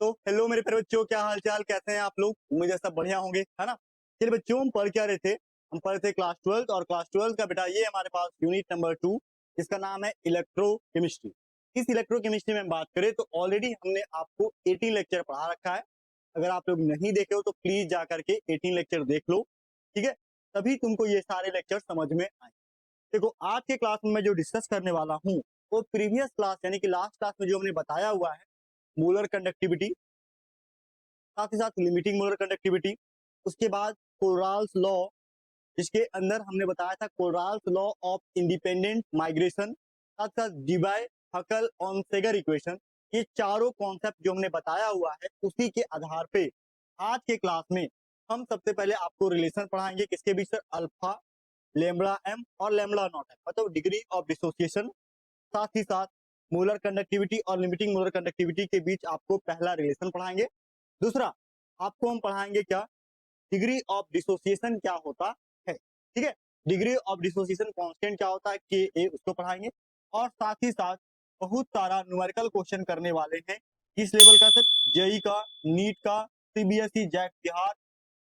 तो हेलो मेरे प्यारे बच्चों, क्या हाल चाल, कैसे हैं आप लोग। उम्मीद है सब बढ़िया होंगे, है ना। चलिए बच्चों, हम पढ़ क्या रहे थे। हम पढ़ रहे थे क्लास 12 और क्लास 12 का बेटा ये हमारे पास यूनिट नंबर 2 जिसका नाम है इलेक्ट्रोकेमिस्ट्री। इस इलेक्ट्रोकेमिस्ट्री में हम बात करें तो ऑलरेडी हमने आपको 18 लेक्चर पढ़ा रखा है। अगर आप लोग नहीं देखे हो तो प्लीज जा करके 18 लेक्चर देख लो, ठीक है। तभी तुमको ये सारे लेक्चर समझ में आए। देखो, आज के क्लास में मैं जो डिस्कस करने वाला हूँ वो प्रीवियस क्लास यानी कि लास्ट क्लास में जो हमने बताया हुआ है, मोलर कंडक्टिविटी, साथ ही साथ लिमिटिंग मोलर कंडक्टिविटी, उसके बाद कोलराल्स लॉ, जिसके अंदर हमने बताया था कोलराल्स लॉ ऑफ इंडिपेंडेंट माइग्रेशन, साथ साथ डिबाय हकल ऑन सेगर इक्वेशन। ये चारों कॉन्सेप्ट जो हमने बताया हुआ है उसी के आधार पे आज के क्लास में हम सबसे पहले आपको रिलेशन पढ़ाएंगे किसके बीच, सर, अल्फा लेम्बड़ा एम और लेम्बड़ा नॉट एम, मतलब डिग्री ऑफ डिसोसिएशन। साथ ही साथ मोलर कंडक्टिविटी और लिमिटिंग मोलर कंडक्टिविटी के बीच आपको पहला रिलेशन पढ़ाएंगे। दूसरा आपको हम पढ़ाएंगे क्या, डिग्री ऑफ डिसोसिएशन क्या होता है, ठीक है। डिग्री ऑफ डिसोसिएशन कांस्टेंट क्या होता है, के ए, उसको पढ़ाएंगे। और साथ ही साथ बहुत सारा न्यूमेरिकल क्वेश्चन करने वाले हैं। किस लेवल का, सर, जेई का, नीट का, सीबीएसई, जैक बिहार,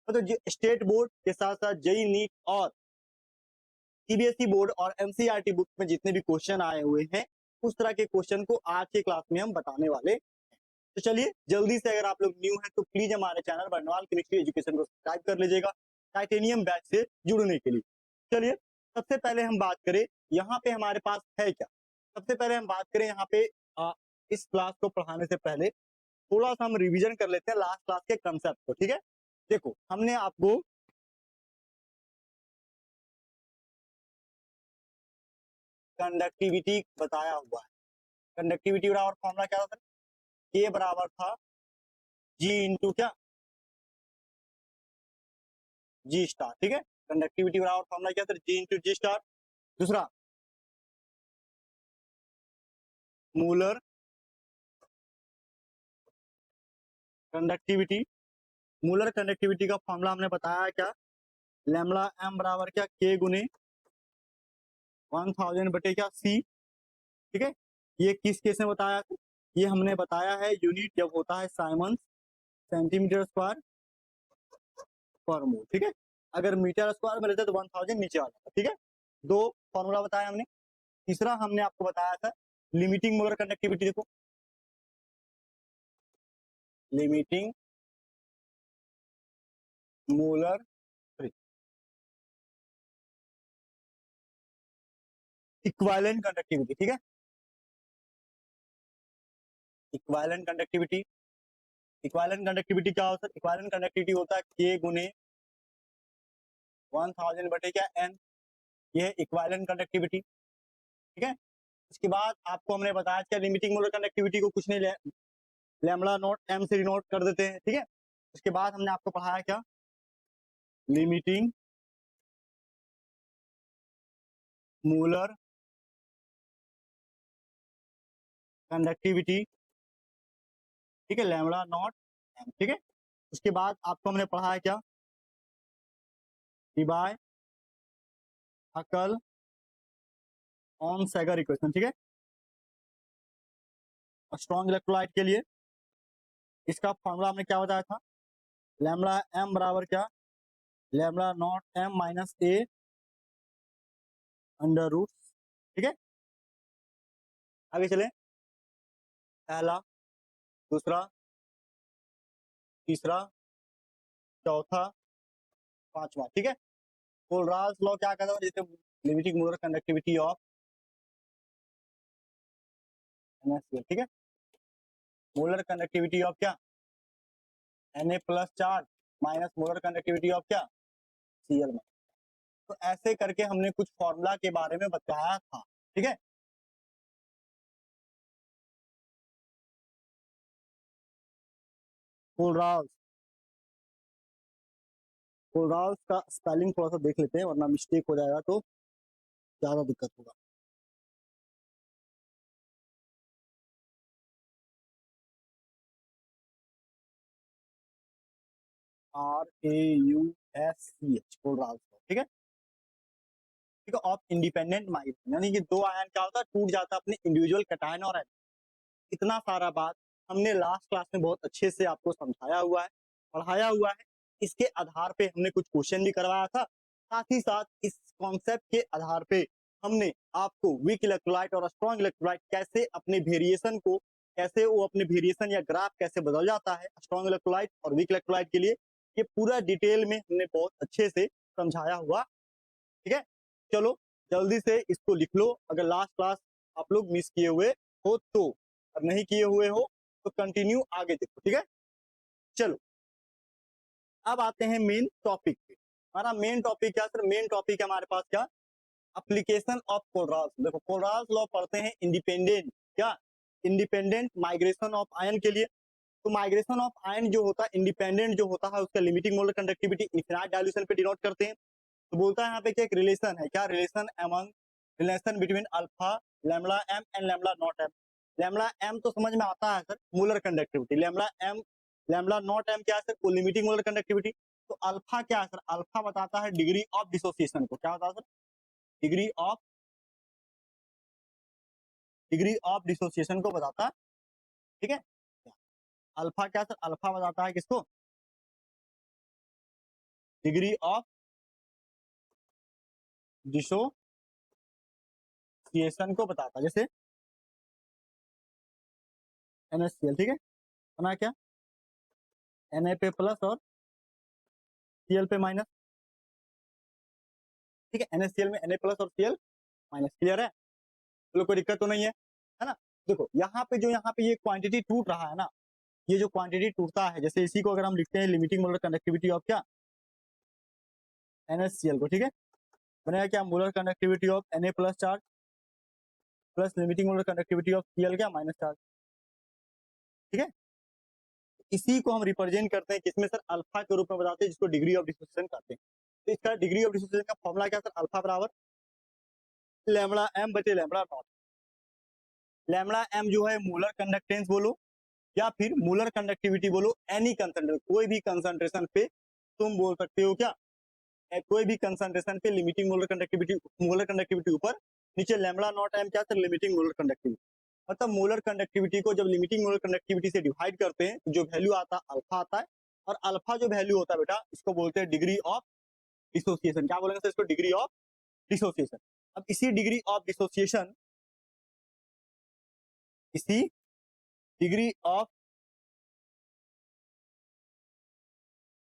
मतलब स्टेट बोर्ड के साथ साथ जेई, नीट और सीबीएसई बोर्ड और एनसीईआरटी बुक में जितने भी क्वेश्चन आए हुए हैं उस तरह के क्वेश्चन को आज के क्लास में हम बताने वाले। तो चलिए जल्दी से, अगर आप लोग न्यू हैं तो प्लीज हमारे चैनल बर्नवाल केमिस्ट्री एजुकेशन को सब्सक्राइब कर लीजिएगा टाइटेनियम बैच से जुड़ने के लिए। चलिए सबसे पहले हम बात करें यहाँ पे हमारे पास है क्या। सबसे पहले हम बात करें यहाँ पे इस क्लास को पढ़ाने से पहले थोड़ा सा हम रिवीजन कर लेते हैं लास्ट क्लास के कंसेप्ट को, ठीक है। देखो, हमने आपको कंडक्टिविटी बताया हुआ है। कंडक्टिविटी बराबर फॉर्मूला क्या होता है, के बराबर था जी इंटू क्या, जी स्टार, ठीक है। कंडक्टिविटी बराबर फॉर्मूला क्या था, जी इंटू जी स्टार। दूसरा मोलर कंडक्टिविटी, मोलर कंडक्टिविटी का फॉर्मूला हमने बताया क्या, लैम्बडा एम बराबर क्या, के गुने 1000 बटे क्या सी, ठीक है। ये किस केस में बताया, ये हमने बताया है यूनिट जब होता है साइमंस सेंटीमीटर स्क्वायर पर मोल, ठीक है। अगर मीटर स्क्वायर में रहते तो 1000 नीचे आ जाता, ठीक है। दो फॉर्मूला बताया हमने। तीसरा हमने आपको बताया था लिमिटिंग मोलर कंडक्टिविटी। देखो, लिमिटिंग मोलर इक्विवेलेंट कंडक्टिविटी, ठीक है। इक्विवेलेंट कंडक्टिविटी, इक्विवेलेंट कंडक्टिविटी क्या होता है, इक्विवेलेंट कंडक्टिविटी होता है के गुने 1000 बटे क्या एन, ये है इक्विवेलेंट कंडक्टिविटी, ठीक है। उसके बाद आपको हमने बताया क्या, लिमिटिंग मोलर कंडक्टिविटी को कुछ नहीं लैम्बडा नॉट एम से डिनोट कर देते हैं, ठीक है। उसके बाद हमने आपको पढ़ाया क्या, लिमिटिंग मोलर कंडक्टिविटी, ठीक है, लैम्बडा नॉट एम, ठीक है। उसके बाद आपको हमने पढ़ाया क्या, डिबाय हकल ऑन सेगर इक्वेशन, ठीक है। स्ट्रॉन्ग इलेक्ट्रोलाइट के लिए इसका फॉर्मूला हमने क्या बताया था, लैम्बडा एम बराबर क्या, lambda not M minus A under root, ठीक है। आगे चले, पहला, दूसरा, तीसरा, चौथा, पांचवा, ठीक है। कोलराल्स लॉ क्या कहता है, जैसे limiting molar conductivity of NaCl, ठीक है। मोलर कंडक्टिविटी ऑफ क्या, Na plus charge minus molar conductivity of क्या, Cl। तो ऐसे करके हमने कुछ फॉर्मूला के बारे में बताया था, ठीक है। कोलराल्स, कोलराल्स का स्पेलिंग थोड़ा सा देख लेते हैं वरना मिस्टेक हो जाएगा तो ज्यादा दिक्कत होगा। RAUSCH, कोलराल्स, ठीक है, ठीक है। ऑफ इंडिपेंडेंट माइग्रेशन, यानी कि दो आयन क्या होता है, टूट जाता है अपने इंडिविजुअल कैटायन और एनायन। इतना सारा बात हमने लास्ट क्लास में बहुत अच्छे से आपको समझाया हुआ है, पढ़ाया हुआ है। इसके आधार पे हमने कुछ क्वेश्चन भी करवाया था। साथ ही साथ इस कॉन्सेप्ट के आधार पे हमने आपको वीक इलेक्ट्रोलाइट और स्ट्रॉन्ग इलेक्ट्रोलाइट कैसे अपने वेरिएशन को, कैसे वो अपने वेरिएशन या ग्राफ कैसे बदल जाता है स्ट्रॉन्ग इलेक्ट्रोलाइट और वीक इलेक्ट्रोलाइट के लिए, ये पूरा डिटेल में हमने बहुत अच्छे से समझाया हुआ। ठीक है, चलो जल्दी से इसको लिख लो। अगर लास्ट क्लास आप लोग मिस किए हुए हो तो, और नहीं किए हुए हो तो कंटिन्यू आगे देखो। ठीक है, चलो अब आते हैं मेन टॉपिक पे। हमारा मेन टॉपिक क्या सर? मेन टॉपिक है हमारे पास क्या? Application of Kohlrausch. देखो कोलराज लॉ पढ़ते हैं इंडिपेंडेंट, क्या इंडिपेंडेंट माइग्रेशन ऑफ आयन के लिए। तो माइग्रेशन ऑफ आयन जो होता है इंडिपेंडेंट जो होता है उसका limiting molar conductivity infinite dilution पे डिनोट करते हैं। तो बोलता है यहाँ पे क्या एक रिलेशन है, क्या relation among, relation between alpha lambda M and lambda not M. Lambda M तो समझ में आता है sir, molar conductivity. Lambda M, lambda not M क्या है सर? वो लिमिटिंग मोलर कंडक्टिविटी। तो अल्फा क्या है सर? अल्फा बताता है डिग्री ऑफ डिसोसिएशन को। क्या बताता है सर? डिग्री ऑफ डिसोसिएशन को बताता है। ठीक है, अल्फा क्या सर? अल्फा बताता है किसको? डिग्री ऑफ डिसोसिएशन को बताता है। जैसे NaCl, ठीक है, बना क्या? Na पे प्लस और Cl पे माइनस। ठीक है, NaCl में Na प्लस और Cl माइनस। क्लियर है? तो कोई दिक्कत तो नहीं है ना? देखो यहाँ पे ये क्वांटिटी टूट रहा है ना, ये जो क्वांटिटी टूटता है, जैसे इसी को अगर हम लिखते हैं लिमिटिंग मोलर कंडक्टिविटी ऑफ क्या? NaCl को। ठीक है, बनेगा क्या? Molar conductivity of Na plus charge plus limiting molar conductivity of Cl क्या? Minus charge. ठीक है, इसी को हम रिप्रेजेंट करते हैं किसमें सर? अल्फा के रूप में बताते हैं, जिसको डिग्री ऑफ डिसोसिएशन कहते हैं। तो इसका डिग्री ऑफ डिसोसिएशन का फॉर्मूला क्या सर? अल्फा बराबर लैम्बडा एम बटे लैम्बडा नॉट। लैम्बडा एम जो है मोलर कंडक्टेंस बोलो या फिर मोलर कंडक्टिविटी बोलो, एनी कंसंट्रेशन, कोई भी कंसंट्रेशन पे तुम बोल सकते हो क्या? कोई भी कंसंट्रेशन पे लिमिटिंग मोलर कंडक्टिविटी ऊपर नीचे। लैम्बडा नॉट एम क्या सर? Limiting molar conductivity. मतलब मोलर कंडक्टिविटी को जब लिमिटिंग मोलर कंडक्टिविटी से डिवाइड करते हैं तो जो वैल्यू आता है अल्फा आता है, और अल्फा जो वैल्यू होता है बेटा इसको बोलते हैं डिग्री ऑफ डिसोसिएशन। क्या बोलेंगे सर इसको? Degree of dissociation. अब इसी डिग्री ऑफ डिसोसिएशन, इसी डिग्री ऑफ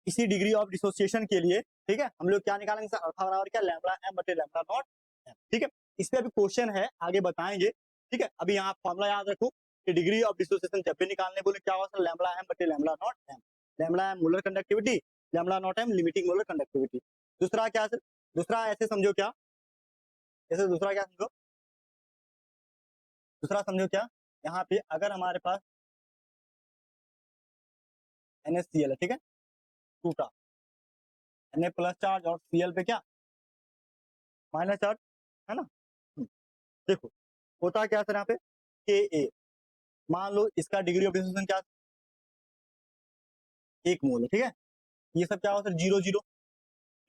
इसी डिग्री ऑफ डिसोसिएशन के लिए, ठीक है, हम लोग क्या निकालेंगे सर? अल्फा बराबर क्या? लैम्बडा एम बटे लैम्बडा नॉट एम। ठीक है, इस पे अभी क्वेश्चन है, आगे बताएंगे। ठीक है, अभी यहाँ फॉर्मूला याद रखो कि डिग्री ऑफ डिसोसिएशन जब भी निकालने बोले क्या होगा सर? लैम्बडा एम बटे lambda not M. Lambda M molar conductivity, lambda not M limiting molar conductivity. दूसरा क्या सर? दूसरा ऐसे समझो क्या, जैसे दूसरा क्या समझो? दूसरा समझो क्या, यहाँ पे अगर हमारे पास NaCl है, ठीक है, टूटा, Na प्लस चार्ज और Cl पे क्या? माइनस चार्ज, है ना? देखो होता क्या सर यहाँ पे? Ka, मान लो इसका डिग्री ऑफ डिसोसिएशन क्या? 1 मोल है। ठीक है, ये सब क्या होता है? 0 0।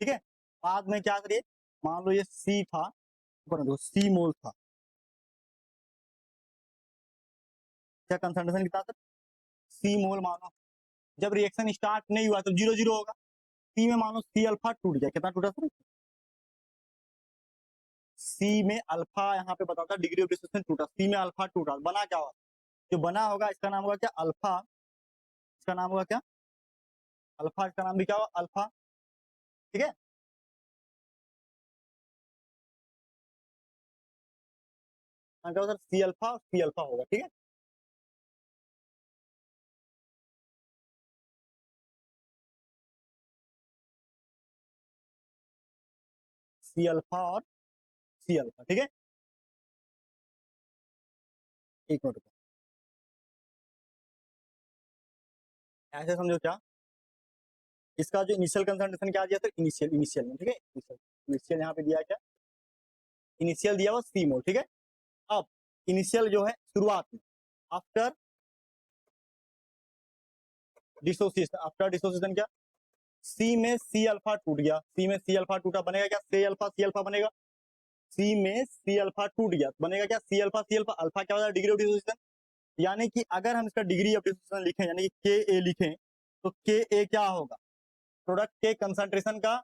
ठीक है, बाद में क्या करिए, मान लो ये C था, C मोल था, क्या कंसंट्रेशन कितना सर? C मोल। मानो जब रिएक्शन स्टार्ट नहीं हुआ तो 0 0 होगा। C में मानो C अल्फा टूट गया, कितना टूटा सर? C में अल्फा यहाँ पे बताता है डिग्री ऑफ डिसोसिएशन टूटा, C में अल्फा टूटा, बना क्या होगा? जो बना होगा इसका नाम होगा क्या? अल्फा। इसका नाम होगा क्या? अल्फा। इसका नाम भी क्या होगा? अल्फा। ठीक है, क्या होगा सर? सी अल्फा और सी अल्फा होगा। ठीक है, सी अल्फा और सी अल्फा। ठीक है, एक मिनट रुको, ऐसे समझो क्या, इसका जो इनिशियल कंसंट्रेशन क्या दिया सर? इनिशियल, इनिशियल में। ठीक है, इनिशियल, इनिशियल यहाँ पे दिया क्या? इनिशियल दिया हुआ सी मोल। ठीक है, अब इनिशियल जो है शुरुआत में, आफ्टर डिसोसिएशन, आफ्टर डिसोसिएशन क्या? सी में सी अल्फा टूट गया, सी में सी अल्फा टूटा, बनेगा क्या? सी अल्फा बनेगा। सी में सी अल्फा टूट गया, बनेगा क्या? C alpha. अल्फा क्या होता है? Degree of dissociation. यानी कि अगर हम इसका डिग्री ऑफ डिसोसिएशन लिखें यानी कि के ए लिखें तो के ए क्या होगा, प्रोडक्ट के कंसंट्रेशन का,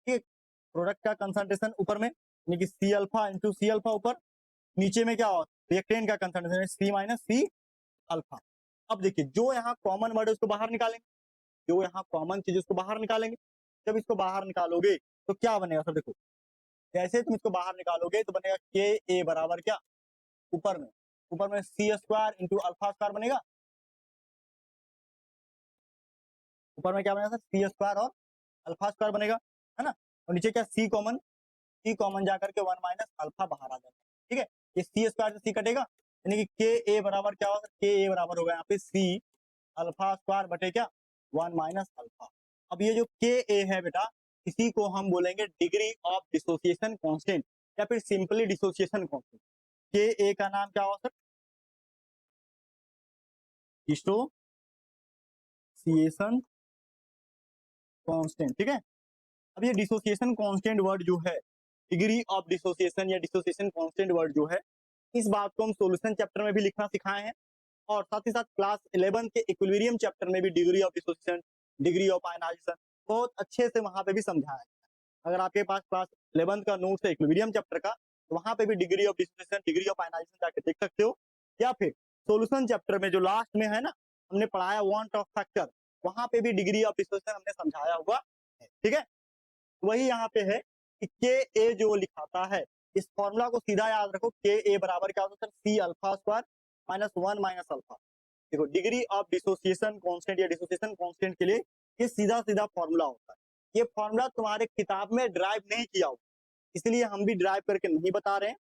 प्रोडक्ट का कंसंट्रेशन ऊपर में यानी कि C alpha into C alpha ऊपर, नीचे में क्या होगा रिएक्टेंट का concentration C minus C alpha. अब देखिए जो यहाँ कॉमन वर्ड है उसको बाहर निकालेंगे, जो यहाँ कॉमन चीज उसको बाहर निकालेंगे। जब इसको बाहर निकालोगे तो क्या बनेगा सर, देखो जैसे तुम इसको बाहर निकालोगे तो बनेगा के ए बराबर क्या, ऊपर में सी स्क्वायर इंटू अल्फा स्क्वायर बनेगा, ऊपर में क्या बनेगा सर सी स्क्वायर और अल्फा स्क्वायर बनेगा, है ना। और नीचे क्या सी कॉमन जाकर के 1 माइनस अल्फा बाहर आ जाएगा, ठीक है। ये सी स्क्वायर से सी कटेगा यानी कि के ए बराबर क्या होगा, के ए बराबर होगा यहाँ पे सी अल्फा स्क्वायर बटे क्या 1 माइनस अल्फा। अब ये जो के ए है बेटा इसी को हम बोलेंगे डिग्री ऑफ डिसोसिएशन कांस्टेंट या फिर सिंपली डिसोसिएशन कांस्टेंट। के ए का नाम क्या होगा सर, डिसोसिएशन कांस्टेंट, ठीक है। अब ये डिसोसिएशन कांस्टेंट वर्ड जो है, डिग्री ऑफ डिसोसिएशन या डिसोसिएशन कांस्टेंट वर्ड जो है, इस बात को हम सॉल्यूशन चैप्टर में भी लिखना सिखाए हैं और साथ ही साथ क्लास 11 के इक्विलिब्रियम चैप्टर में भी degree of dissociation, degree of ionization बहुत अच्छे से वहां पे भी समझाया है। अगर आपके पास क्लास 11 का नोट्स है इक्विलिब्रियम चैप्टर का तो वहां पे भी degree of dissociation, degree of ionization जाके देख सकते हो, या फिर सॉल्यूशन चैप्टर में जो लास्ट में है ना हमने पढ़ाया वांट ऑफ फैक्टर, वहां पे भी डिग्री ऑफ डिसोसिएशन हमने समझाया हुआ है, ठीक है। वही यहाँ पे है कि के ए जो लिखाता है इस फॉर्मूला को सीधा याद रखो, के ए बराबर क्या होता है C alpha square minus 1 minus alpha. देखो डिग्री ऑफ डिसोसिएशन कांस्टेंट या डिसोसिएशन कांस्टेंट के लिए ये सीधा सीधा फॉर्मूला होता है। ये फॉर्मूला तुम्हारे किताब में ड्राइव नहीं किया हो, इसलिए हम भी ड्राइव करके नहीं बता रहे हैं,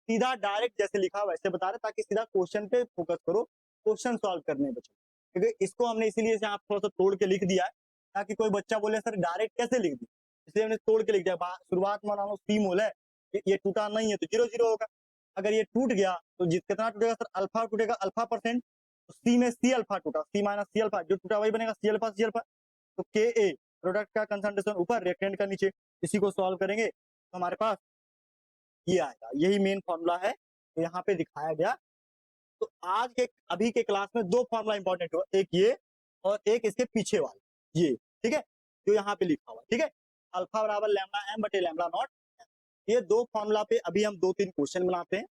सीधा डायरेक्ट जैसे लिखा वैसे बता रहे हैं ताकि सीधा क्वेश्चन पे फोकस करो, क्वेश्चन सॉल्व करने में बचो। क्योंकि इसको हमने इसीलिए यहाँ थोड़ा सा तोड़ के लिख दिया है ताकि कोई बच्चा बोले सर डायरेक्ट कैसे लिख दी, इसलिए हमने तोड़ के लिख दिया। शुरुआत में मान लो सी मोल है, ये टूटा नहीं है तो 0 0 होगा, अगर ये टूट गया तो कितना टूटेगा सर, अल्फा टूटेगा, अल्फा परसेंट, तो सी में सी अल्फा टूटा, सी माइनस सी अल्फा जो टूटा वही बनेगा सी अल्फा सी अल्फा। तो के ए प्रोडक्ट का कंसंट्रेशन ऊपर रिएक्टेंट का नीचे, इसी को सॉल्व करेंगे तो हमारे पास ये आएगा, यही मेन फॉर्मूला है तो यहाँ पे दिखाया गया। तो आज के अभी के क्लास में दो फॉर्मूला इंपॉर्टेंट हुआ, एक ये और एक इसके पीछे वाला ये, ठीक है, जो यहाँ पे लिखा हुआ, ठीक है, अल्फा बराबर लैम्डा एम बटे लैम्डा नॉट। ये दो फॉर्मूला पे अभी हम 2-3 क्वेश्चन बनाते हैं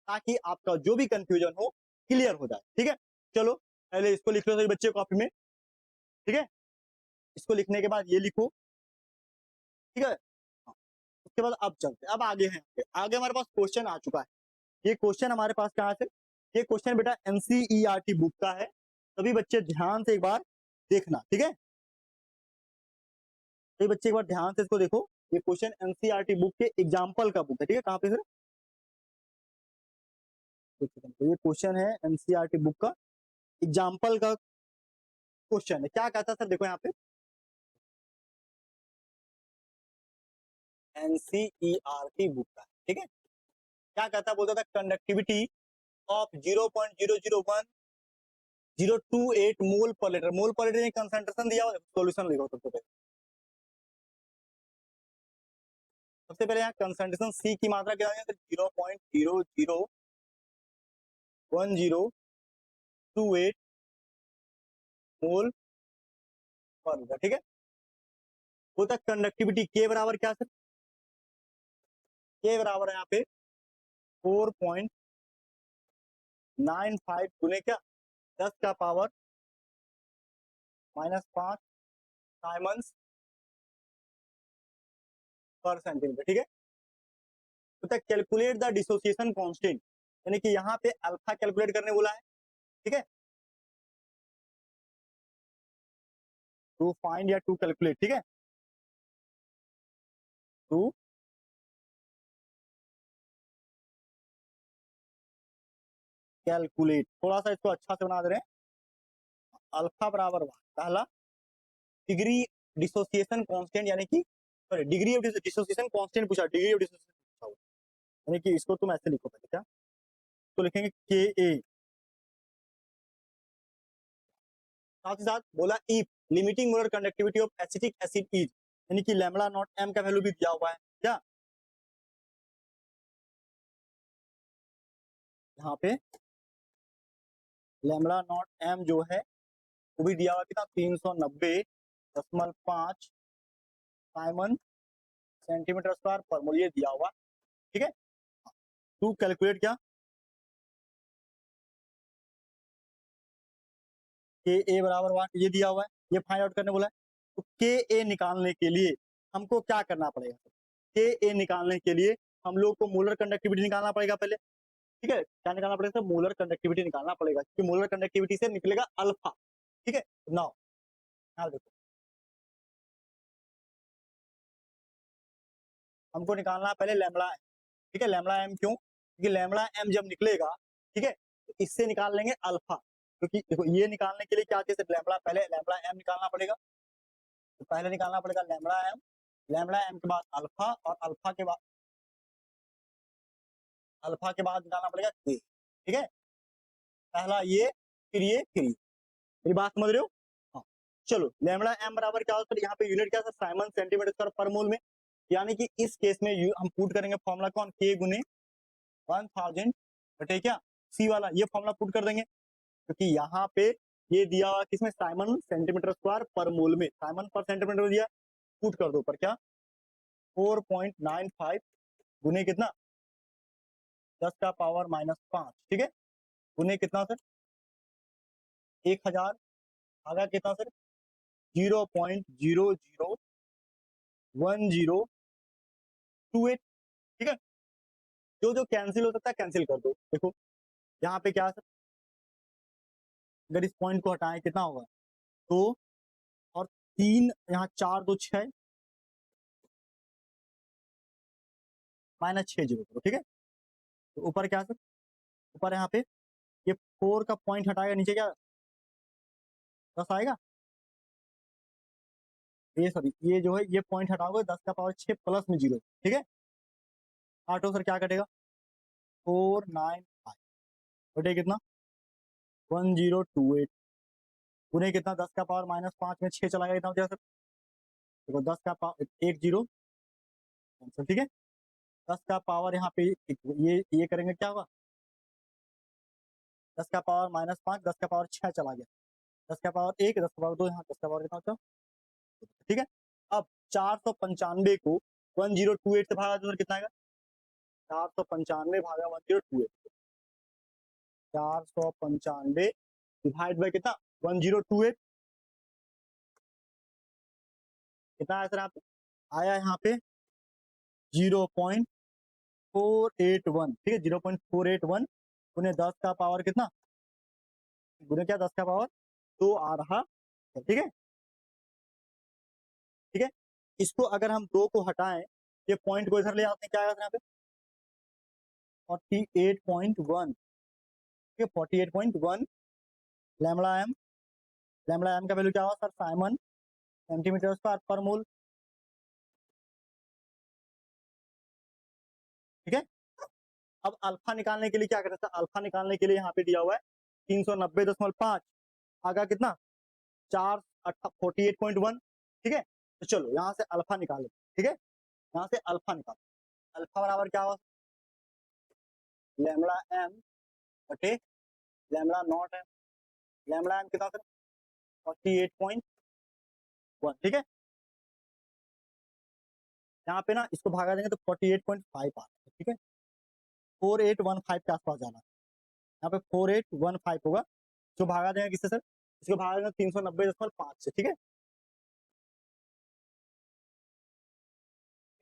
ताकि आपका जो भी कंफ्यूजन हो क्लियर हो जाए, ठीक है। चलो पहले इसको लिख लो सभी बच्चे कॉपी में, ठीक है, इसको लिखने के बाद ये लिखो, ठीक है। हाँ, उसके बाद अब चलते अब आगे हैं, आगे हमारे पास क्वेश्चन आ चुका है। ये क्वेश्चन हमारे पास कहाँ से, ये क्वेश्चन बेटा एनसीईआरटी बुक का है, सभी बच्चे ध्यान से एक बार देखना, ठीक है, सभी बच्चे एक बार ध्यान से इसको देखो। ये क्वेश्चन एनसीईआरटी बुक के एग्जाम्पल का बुक है, ठीक है, कहाँ पे सर, तो ये क्वेश्चन है एनसीईआरटी बुक का एग्जाम्पल का क्वेश्चन है। क्या कहता है सर, देखो यहाँ पे एनसीईआरटी बुक का, ठीक है, क्या कहता है, बोलता था conductivity of 0.001 mole per litre, mole per litre concentration दिया हुआ, सॉल्यूशन लिखो सबसे पहले यहाँ कंसंट्रेशन सी की मात्रा क्या है 0.00108 मोल पर लीटर, ठीक है। बोलता कंडक्टिविटी के बराबर क्या सर, के बराबर है यहाँ पे 4.95 गुने क्या 10 का पावर -5 साइमंस पर सेंटीमीटर, ठीक है। तो कैलकुलेट द डिसोसिएशन कांस्टेंट, यानी कि यहाँ पे अल्फा कैलकुलेट करने बोला है, ठीक है, टू फाइंड या टू कैलकुलेट, ठीक है, टू कैलकुलेट, थोड़ा सा इसको अच्छा से बना दे रहे हैं, अल्फा बराबर पहला डिग्री डिसोसिएशन कांस्टेंट, यानी कि sorry degree of dissociation constant पूछा, डिग्री ऑफ डिसोसिएशन पूछा हुआ, यानी कि इसको तुम ऐसे लिखो पहले क्या, तो लिखेंगे के ए, साथ ही साथ बोला if limiting molar conductivity of acetic acid is, यानी कि लैम्डा नॉट एम का वैल्यू भी दिया हुआ है क्या, यहाँ पे लैम्बडा नॉट एम जो है वो भी दिया हुआ कितना 390.5 साइमन सेंटीमीटर स्क्वायर पर मोल ये दिया हुआ। ठीक है, टू कैलकुलेट क्या के ए बराबर 1 ये दिया हुआ है, ये फाइंड आउट करने बोला है। तो के ए निकालने के लिए हमको क्या करना पड़ेगा? के ए निकालने के लिए हम लोग को मोलर कंडक्टिविटी निकालना पड़ेगा पहले। ठीक है, क्या निकालना पड़ेगा? मोलर कंडक्टिविटी निकालना पड़ेगा, क्योंकि मोलर कंडक्टिविटी से निकलेगा अल्फा। ठीक है, नाउ यहाँ देखो हमको निकालना है पहले लैम्बडा एम। ठीक है, लैम्बडा एम क्यों? क्योंकि लैम्बडा एम जब निकलेगा, ठीक है, तो इससे निकाल लेंगे अल्फा। क्योंकि देखो ये निकालने के लिए क्या चीज लैम्बडा, पहले लैम्बडा एम निकालना पड़ेगा। तो पहले निकालना पड़ेगा लैम्बडा एम के बाद अल्फा, और अल्फा के बाद निकालना पड़ेगा के। ठीक है, पहला ये, फिर ये, फिर ये। मेरी बात समझ रहे हो? हाँ, चलो लैम्बडा एम बराबर क्या होता है यहाँ पे यूनिट क्या है? साइमन सेंटीमीटर स्क्वायर पर मोल में। यानी कि इस केस में हम पुट करेंगे फॉर्मूला कौन? के गुने 1000 बटे क्या सी वाला, ये फॉर्मूला पुट कर देंगे। क्योंकि यहाँ पे ये दिया हुआ किसमें? साइमन सेंटीमीटर स्क्वायर पर मोल में, साइमन पर सेंटीमीटर में दिया, पुट कर दो पर क्या 4.95 गुने कितना 10 का पावर -5। ठीक है, गुने कितना सर 1000, आगा कितना सर 0.001028। ठीक है, जो जो कैंसिल हो सकता है कैंसिल कर दो। देखो यहाँ पे क्या सर, अगर इस पॉइंट को हटाएं कितना होगा 2 और 3, यहाँ 4 2 6 -6 जीरो करो। ठीक है, तो ऊपर क्या सर, ऊपर यहाँ पे ये 4 का पॉइंट हटाएगा, नीचे क्या 10 आएगा। ये सॉरी ये जो है ये पॉइंट हटाओगे 10 का पावर 6 प्लस में 0। ठीक है, आठो सर क्या कटेगा 495 बटे कितना 1028 गुने कितना 10 का पावर -5 में 6 चला गया, कितना हो जाएगा सर? देखो 10 का पावर 1 0 आंसर। ठीक है, 10 का पावर यहाँ पे ये करेंगे क्या होगा 10 का पावर -5, 10 का पावर 6 चला गया, 10 का पावर 1, 10 का पावर 2, यहाँ 10 का पावर कितना होता है। ठीक है, अब 495 को 1028 से भागा तो कितना आएगा 495 भागा 1028, 495 डिवाइड बाय कितना 1028, कितना आया सर यहाँ पे? आया यहाँ पे 0.481। ठीक है, 0.481 गुने 10 का पावर कितना, गुने क्या 10 का पावर 2 आ रहा है। ठीक है, ठीक है, इसको अगर हम 2 को हटाएं, ये पॉइंट को इधर ले आते हैं, क्या आएगा यहाँ पे 48.1। ठीक है, 48.1 लैम्बडा एम, लैम्बडा एम का वैल्यू क्या होगा सर साइमन सेंटीमीटर स्क्वायर पर मोल। ठीक है, अब अल्फा निकालने के लिए क्या करते हैं? अल्फा निकालने के लिए यहाँ पे दिया हुआ है 390.5, आगा कितना 48.1। ठीक है, तो चलो यहाँ से अल्फा निकाले। ठीक है, यहाँ से अल्फा निकालो, अल्फा बराबर क्या होगा लैम्बडा एम बटे lambda not M. Lambda M कितना सर 48.1। ठीक है, यहाँ पे ना इसको भागा देंगे तो 48.5 आता है। ठीक है, 4815 के आसपास जाना, यहाँ पे 4815 होगा। इसको भागा देंगे किससे सर? इसको भागा देंगे 390.5 से। ठीक है,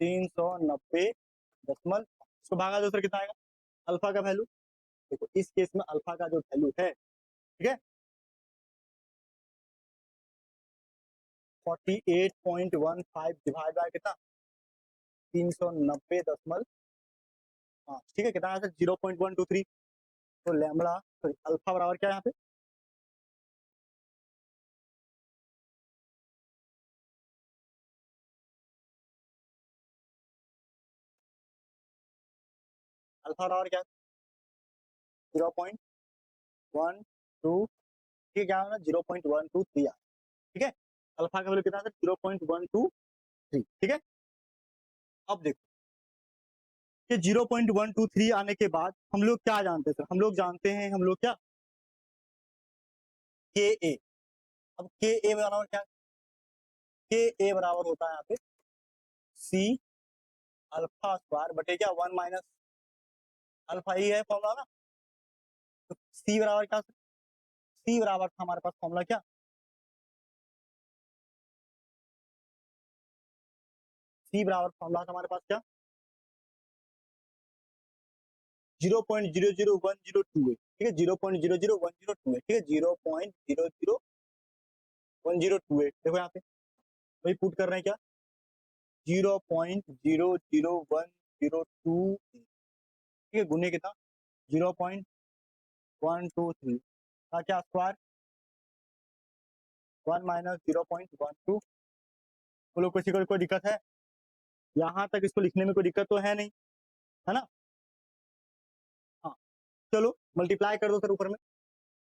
390 इसको भागा दो सर कितना आएगा अल्फा का वैल्यू। देखो इस केस में अल्फा का जो वैल्यू है, ठीक है 48.15 डिवाइड बाय कितना 390.5। ठीक है, कितना आया सर 0.123। तो लैम्बडा सॉरी अल्फा बराबर क्या है यहाँ पे अल्फा बराबर क्या है 0.12। ठीक है, क्या होगा 0.123 आया। ठीक है, अल्फा का वैल्यू कितना है 0.123। ठीक है, अब देखो कि 0.123 आने के बाद हम लोग क्या जानते हैं सर? हम लोग जानते हैं हम लोग क्या के ए। अब के ए बराबर क्या, के ए बराबर होता है यहाँ पे सी अल्फा स्क्वायर बटे क्या 1 माइनस अल्फा ही है फॉर्मूला ना। तो सी बराबर क्या, सी बराबर था हमारे पास फॉर्मूला क्या, सी बराबर फॉर्मूला था हमारे पास क्या 0.00102 है, ठीक है 0.00102 है, ठीक है 0.00102 है। देखो यहाँ पे वही पुट कर रहे हैं क्या 0.00102, ठीक है गुने कितना 0.123 का क्या स्क्वायर 1 माइनस 0.12। बोलो किसी को कोई दिक्कत है यहाँ तक, इसको लिखने में कोई दिक्कत तो है नहीं, है ना। हाँ चलो मल्टीप्लाई कर दो सर ऊपर में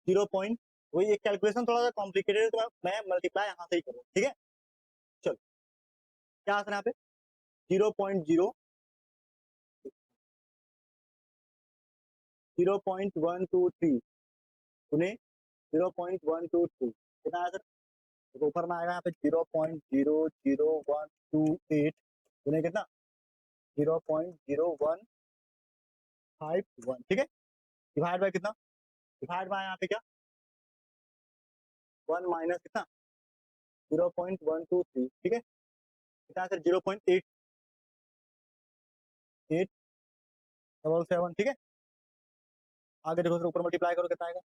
0 पॉइंट, वही एक कैलकुलेशन थोड़ा सा कॉम्प्लिकेटेड है तो मैं मल्टीप्लाई यहाँ से ही करूँ, ठीक है। चलो क्या आंसर यहाँ पे 0.0 0.123 गुने 0.123 कितना आंसर, तो ऊपर में आएगा यहाँ पे 0.00128 गुने कितना 0.0151, ठीक है डिवाइड बाय कितना, डिवाइड बाय यहाँ पे क्या 1 माइनस कितना 0.123, ठीक है कितना आंसर 0.8877, ठीक है। आगे देखो सर ऊपर मल्टीप्लाई करो कितना आएगा,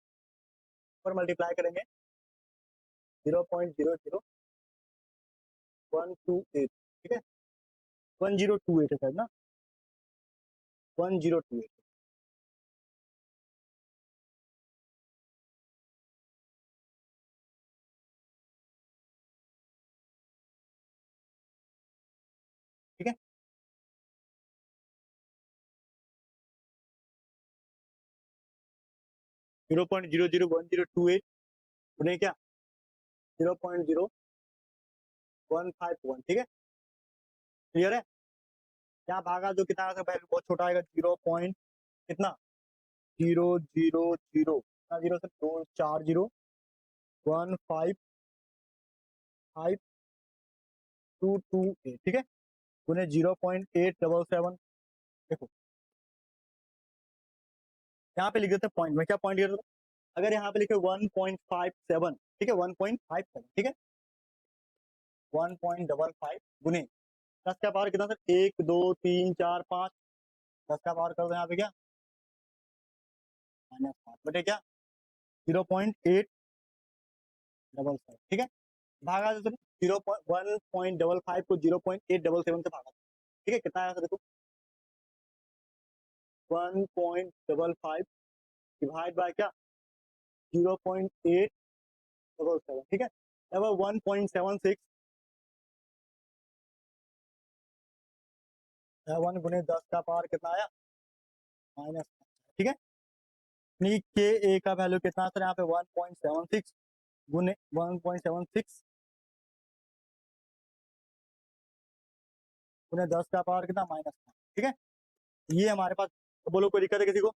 ऊपर मल्टीप्लाई करेंगे 0.00128, ठीक है 1028 है सर ना 1028, ठीक है 0.00108 गुने क्या 0.0151, ठीक है क्लियर है। क्या भागा जो कितना आएगा वैल्यू बहुत छोटा आएगा 0 पॉइंट कितना 000 कितना जीरो से 240155228, ठीक है गुने 0.877। देखो यहाँ पे लिख देते हैं पॉइंट में, क्या पॉइंट लिख देते, अगर यहाँ पे लिखे 1.57, ठीक है 1.57, ठीक है 1.55 गुने 10 का पावर कितना सर 1 2 3 4 5, 10 का पावर कर दो यहाँ पे क्या -5 बटे क्या 0.877, ठीक है भागा दो सर 1.55 को 0.877 से भागा, ठीक है कितना आया सर देखो 1.55 डिवाइड बाय क्या 0.877, ठीक है अब 1.76 1 गुने 10 का पावर कितना आया -5, ठीक है के ए का वैल्यू कितना सर यहाँ पे 1.76 गुने 1.76 गुने 10 का पावर कितना -5, ठीक है ये हमारे पास, तो बोलो कोई दिक्कत है किसी को,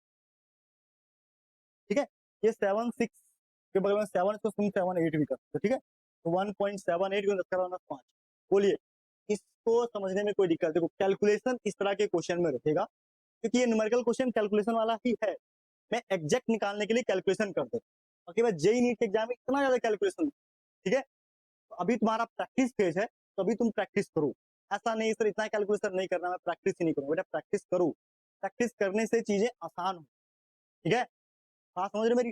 ठीक है ये 76 के बगल में 7 इसको तुम 78 भी कर सकते, ठीक है तो 1.78 गुने 10 का पावर -5। बोलिए इसको समझने में कोई दिक्कत, देखो कैलकुलेशन इस तरह के क्वेश्चन में रखेगा क्योंकि ये न्यूमेरिकल क्वेश्चन कैलकुलेशन वाला ही है, मैं एग्जैक्ट निकालने के लिए कैलकुलेशन कर देता हूँ, बाकी मैं जेई नीट के एग्जाम में इतना ज्यादा कैलकुलेशन, ठीक है तो अभी तुम्हारा प्रैक्टिस फेज है तो अभी तुम प्रैक्टिस करो, ऐसा नहीं सर इतना कैलकुलेशन नहीं करना मैं प्रैक्टिस ही नहीं करूँ, बेटा प्रैक्टिस करो, प्रैक्टिस करने से चीजें आसान हो, ठीक है बात समझ रहे मेरी।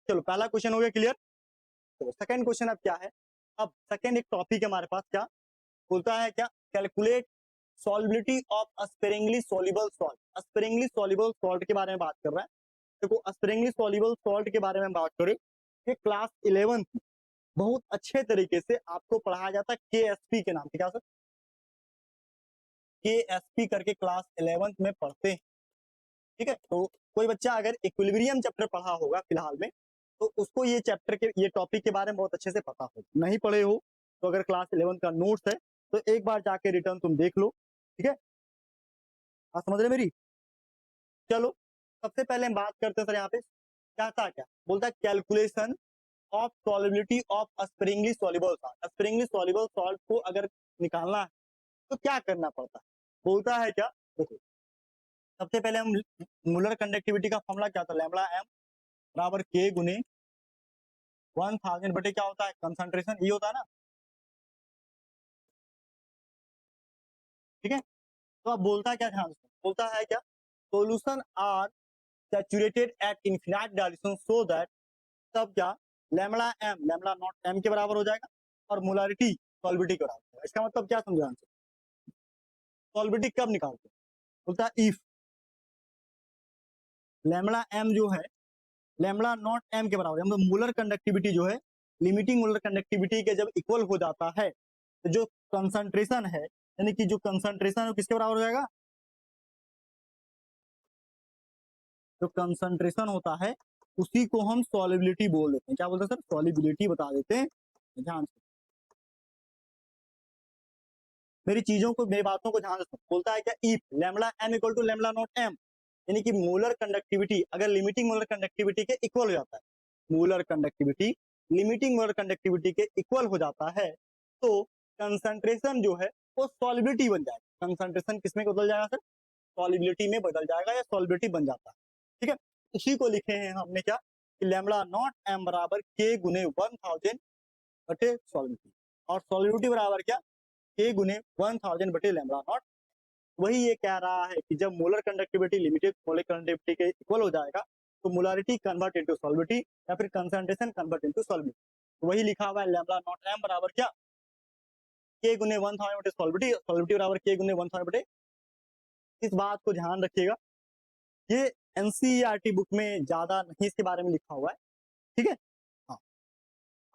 चलो पहला क्वेश्चन हो गया क्लियर, चलो सेकंड क्वेश्चन अब क्या है, अब सेकंड एक टॉपिक है हमारे पास क्या बोलता है क्या calculate solubility of sparingly soluble salt, sparingly soluble salt के बारे में बात कर रहा है। देखो स्पेरिंगली सॉल्युबल सॉल्ट के बारे में बात करें कि क्लास 11 बहुत अच्छे तरीके से आपको पढ़ाया जाता है केएसपी के नाम से, क्या सर केएसपी करके क्लास 11 में पढ़ते हैं, ठीक है तो कोई बच्चा अगर इक्विलिब्रियम चैप्टर पढ़ा होगा फिलहाल में तो उसको ये चैप्टर के ये टॉपिक के बारे में बहुत अच्छे से पता हो, नहीं पढ़े हो तो अगर क्लास 11 का नोट्स है तो एक बार जाके रिटर्न तुम देख लो, ठीक है आप समझ रहे मेरी। चलो सबसे पहले हम बात करते हैं सर यहाँ पे क्या था, क्या बोलता है calculation of solubility of Sprüngli soluble salt. Sprüngli soluble salt को अगर निकालना है तो क्या करना पड़ता है, बोलता है क्या, देखो सबसे पहले हम मूलर कंडक्टिविटी का फॉर्मूला क्या था, लैम्बडा एम बराबर के गुने 1000 बटे क्या होता है, कंसंट्रेशन, ये होता है ना, ठीक है। तो अब बोलता है क्या, ध्यान से बोलता है क्या, solution are saturated at infinite dilution so that, तब क्या, lambda M lambda not M के बराबर हो जाएगा और मोलारिटी सॉल्बिलिटी के बराबर होगा। इसका मतलब क्या समझा, सॉल्बिलिटी कब निकालते हैं, बोलता है इफ लैम्बडा एम जो है लैम्बडा नॉट एम के बराबर, मतलब मूलर कंडक्टिविटी जो है, लिमिटिंग मूलर कंडक्टिविटी के जब इक्वल हो जाता है तो जो कंसंट्रेशन है, यानी कि जो कंसंट्रेशन है किसके बराबर हो जाएगा, जो कंसंट्रेशन होता है उसी को हम सॉल्युबिलिटी बोल देते हैं। क्या बोलते हैं सर, सॉल्युबिलिटी बता देते हैं। ध्यान से मेरी चीजों को, मेरी बातों को ध्यान से, बोलता है क्या, if lambda M equal to lambda not M, यानी कि मूलर कंडक्टिविटी अगर लिमिटिंग मूलर कंडक्टिविटी के इक्वल हो जाता है, molar conductivity limiting molar conductivity के इक्वल हो जाता है तो कंसंट्रेशन जो है वो सॉल्युबिलिटी बन जाएगा। कंसंट्रेशन किसमें बदल जाएगा सर, सॉल्युबिलिटी में बदल जाएगा या सॉल्युबिलिटी बन जाता है, ठीक है। उसी को लिखे हैं हमने क्या, कि लैम्बडा नॉट एम बराबर के गुने 1000 बटे सॉल्युबिलिटी, और सॉल्युबिलिटी बराबर क्या, के गुने 1000 बटे लैम्बडा नॉट। वही ये कह रहा है कि जब molar conductivity limited molar conductivity के इक्वल हो जाएगा तो मोलारिटी कन्वर्ट इनटू सॉल्युबिलिटी या फिर कंसंट्रेशन कन्वर्ट इनटू सॉल्युबिलिटी। तो वही लिखा हुआ है लैम्बडा नॉट एम बराबर क्या, के गुने 1000 बटे सॉल्युबिलिटी, सॉल्युबिलिटी बराबर के गुने 1000 बटे। इस बात को ध्यान रखिएगा, ये एनसीईआरटी बुक में ज्यादा नहीं इसके बारे में लिखा हुआ है, ठीक है। हाँ,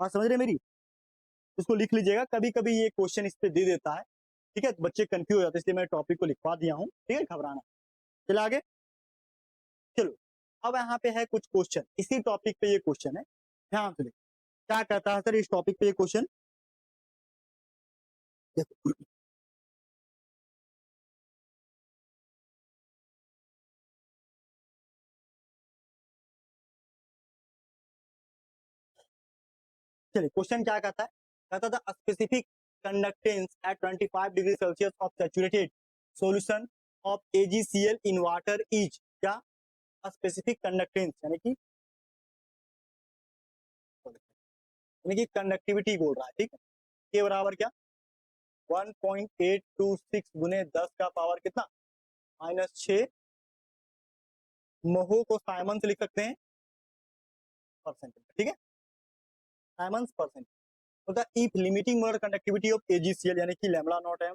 आप समझ रहे मेरी, इसको लिख लीजिएगा, कभी कभी ये क्वेश्चन इस पे दे देता है, ठीक है, बच्चे कंफ्यूज हो जाते हैं, इसलिए मैं टॉपिक को लिखवा दिया हूँ, ठीक है, घबराना। चलिए आगे, चलो अब यहाँ पे है कुछ क्वेश्चन, इसी टॉपिक पे ये क्वेश्चन है, ध्यान से देखो क्या कहता है सर इस टॉपिक पे ये क्वेश्चन, देखो चलिए क्वेश्चन क्या कहता है, कहता था specific conductance at 25 degree Celsius of saturated solution of AgCl in water is क्या, स्पेसिफिक कंडक्टेंस यानी कि कंडक्टिविटी बोल रहा है, ठीक है, के बराबर क्या 1.826 गुने 10 का पावर कितना -6, महो को साइमन से लिख सकते हैं परसेंट, ठीक है, साइमन्स परसेंट। होता है if limiting molar conductivity of AgCl यानी कि लैम्बडा नॉट एम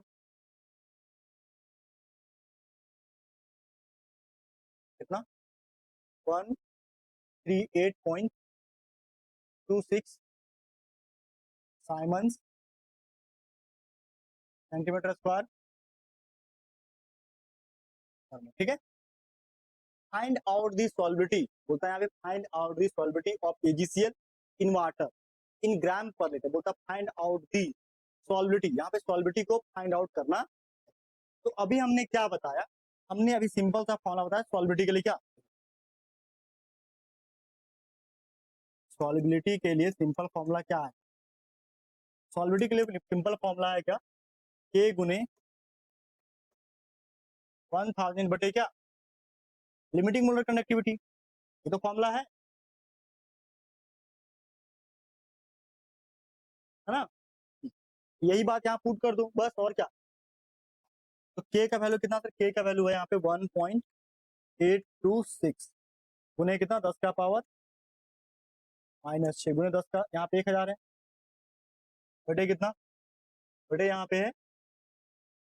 कितना 138.26 साइमन्स सेंटीमीटर स्क्वायर, ठीक है। फाइंड आउट दी सॉल्युबिलिटी, बोलता है यहाँ पे find out the solubility of AgCl in water in gram per litre, बोलता फाइंड आउट दी सॉल्युबिलिटी, यहाँ पे सॉल्युबिलिटी को फाइंड आउट करना। तो अभी हमने क्या बताया, हमने अभी सिंपल सा फॉर्मूला बताया सॉल्युबिलिटी के लिए, क्या सॉल्युबिलिटी के लिए सिंपल फॉर्मूला क्या है, सॉल्युबिलिटी के लिए सिंपल फॉर्मूला है क्या, के गुने 1000 बटे क्या लिमिटिंग मोलर कंडक्टिविटी, ये तो फॉर्मूला है ना, यही बात यहाँ पुट कर दो बस, और क्या। तो के का वैल्यू कितना सर, के का वैल्यू है यहाँ पे 1.826 गुने कितना 10 का पावर -6 गुने 10 का, यहाँ पे 1000 है, बटे कितना, बटे यहाँ पे है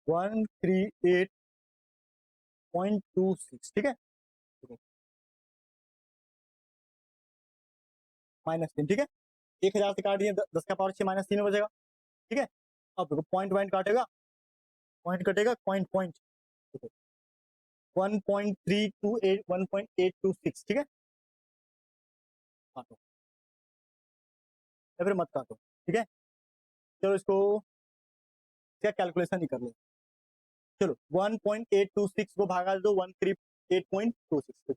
138.26, ठीक है, -3, ठीक है, 1000 से काट दिए 10 का पावर 6 -3 में बचेगा, ठीक है। अब देखो पॉइंट पॉइंट काटेगा, पॉइंट कटेगा, पॉइंट पॉइंट 1.328 ठीक है, काटो या फिर मत काटो, ठीक है। चलो इसको क्या कैलकुलेशन ही कर लो, चलो 1.826 को भागा दो 138.26,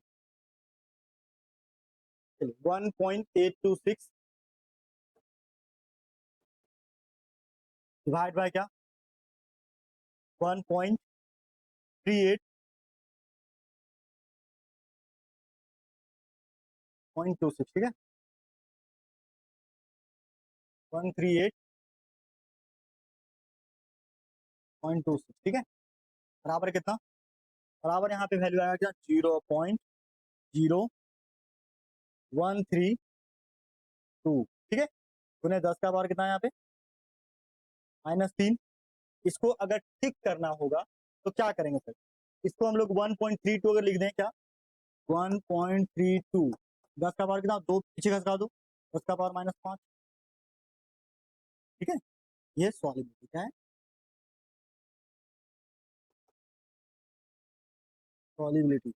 चलो 1.826 डिवाइड बाय क्या 1.38.26, ठीक है 138.26, ठीक है बराबर कितना, बराबर यहाँ पे वैल्यू आएगा क्या 0.0132, ठीक है गुने 10 का पावर कितना है यहाँ पे -3। इसको अगर ठीक करना होगा तो क्या करेंगे सर, इसको हम लोग 1.32 अगर लिख दें क्या 1.32, 10 का पावर कितना 2 पीछे घसका दो 10 का पावर -5, ठीक है ये सॉलिबिलिटी क्या है, सॉलिबिलिटी।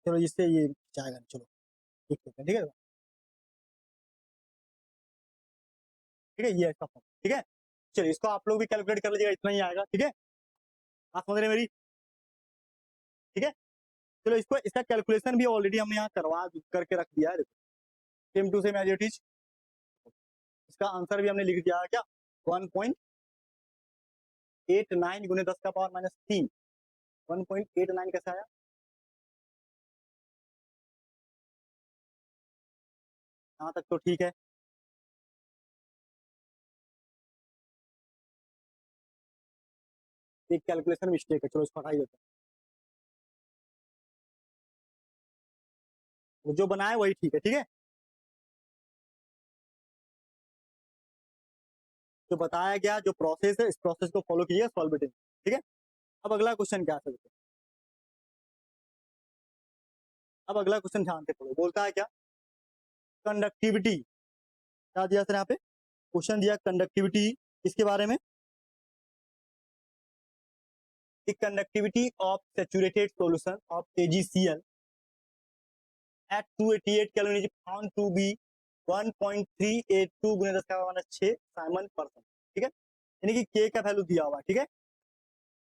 चलो इससे ये जाएगा, चलो देख लेते हैं, ठीक है ठीक है ये इसका फॉर्म, ठीक है चलिए इसको आप लोग भी कैलकुलेट कर लीजिएगा, इतना ही आएगा, ठीक है आप समझ रहे हैं मेरी, ठीक है चलो इसको इसका कैलकुलेशन भी ऑलरेडी हमने यहाँ करवा करके रख दिया है, same to same as it is, इसका आंसर भी हमने लिख दिया है क्या 1.89 गुने 10 का पावर -3, 1.89 कैसे आया, यहाँ तक तो ठीक है, एक कैलकुलेशन मिस्टेक है, चलो इसको हटा ही देते हैं, वो जो बनाया वही ठीक है, ठीक है जो बताया गया जो प्रोसेस है इस प्रोसेस को फॉलो कीजिए सॉल्विंग, ठीक है अब अगला क्वेश्चन क्या है, अब अगला क्वेश्चन ध्यान से पढ़ो, बोलता है क्या कंडक्टिविटी, क्या दिया सर यहाँ पे क्वेश्चन दिया कंडक्टिविटी किसके बारे में, conductivity of saturated solution of AgCl at 288 kelvin is found to be 1.382 गुने 10 का पावर 6 साइमन परसेंट, ठीक है यानी कि के का वैल्यू दिया हुआ है, ठीक है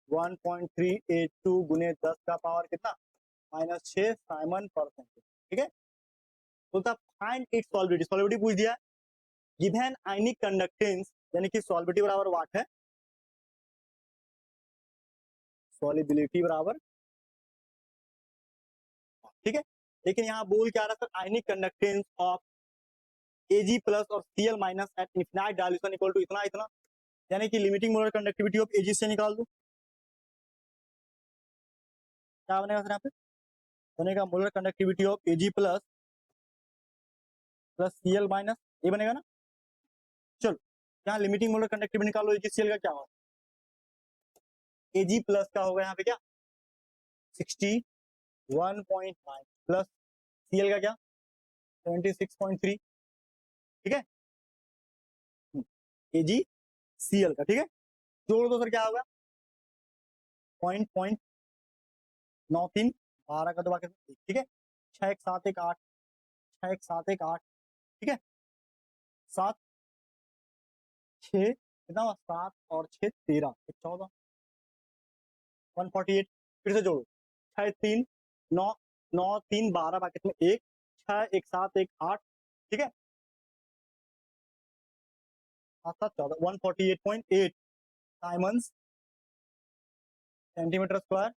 1.382 गुने 10 का पावर कितना -6 साइमन परसेंट, ठीक है बोलता फाइंड इट्स सॉल्विटी, सॉल्विटी पूछ दिया, गिवन आयनिक कंडक्टेंस यानी कि सॉल्विटी बराबर वाट है, सॉलिबिलिटी बराबर, ठीक है लेकिन यहाँ बोल क्या रहा था ionic conductance of Ag plus और Cl minus at infinite dilution equal to इतना इतना, यानी कि limiting molar conductivity of Ag से निकाल दो, क्या बनेगा सर यहाँ पे बनेगा molar conductivity of Ag plus plus Cl minus, ये बनेगा ना, चलो यहाँ लिमिटिंग मोलर कंडक्टिविटी निकालो AgCl का क्या होगा, Ag प्लस का होगा यहाँ पे क्या 61.9 प्लस Cl का क्या 76.3, ठीक है AgCl का, ठीक है जोड़ दो सर क्या होगा 0.93 12 का दबा के, ठीक है 6 1 7 1 8, 6 1 7 1 8, ठीक है 7 6 कितना हुआ 7 और 6 13 14 148, फिर से जोड़ो 6 3 9 9 3 12 बाकी में 1 6 1 7 1 8, ठीक है 7 7 14 148.8 डायमंड्स सेंटीमीटर स्क्वायर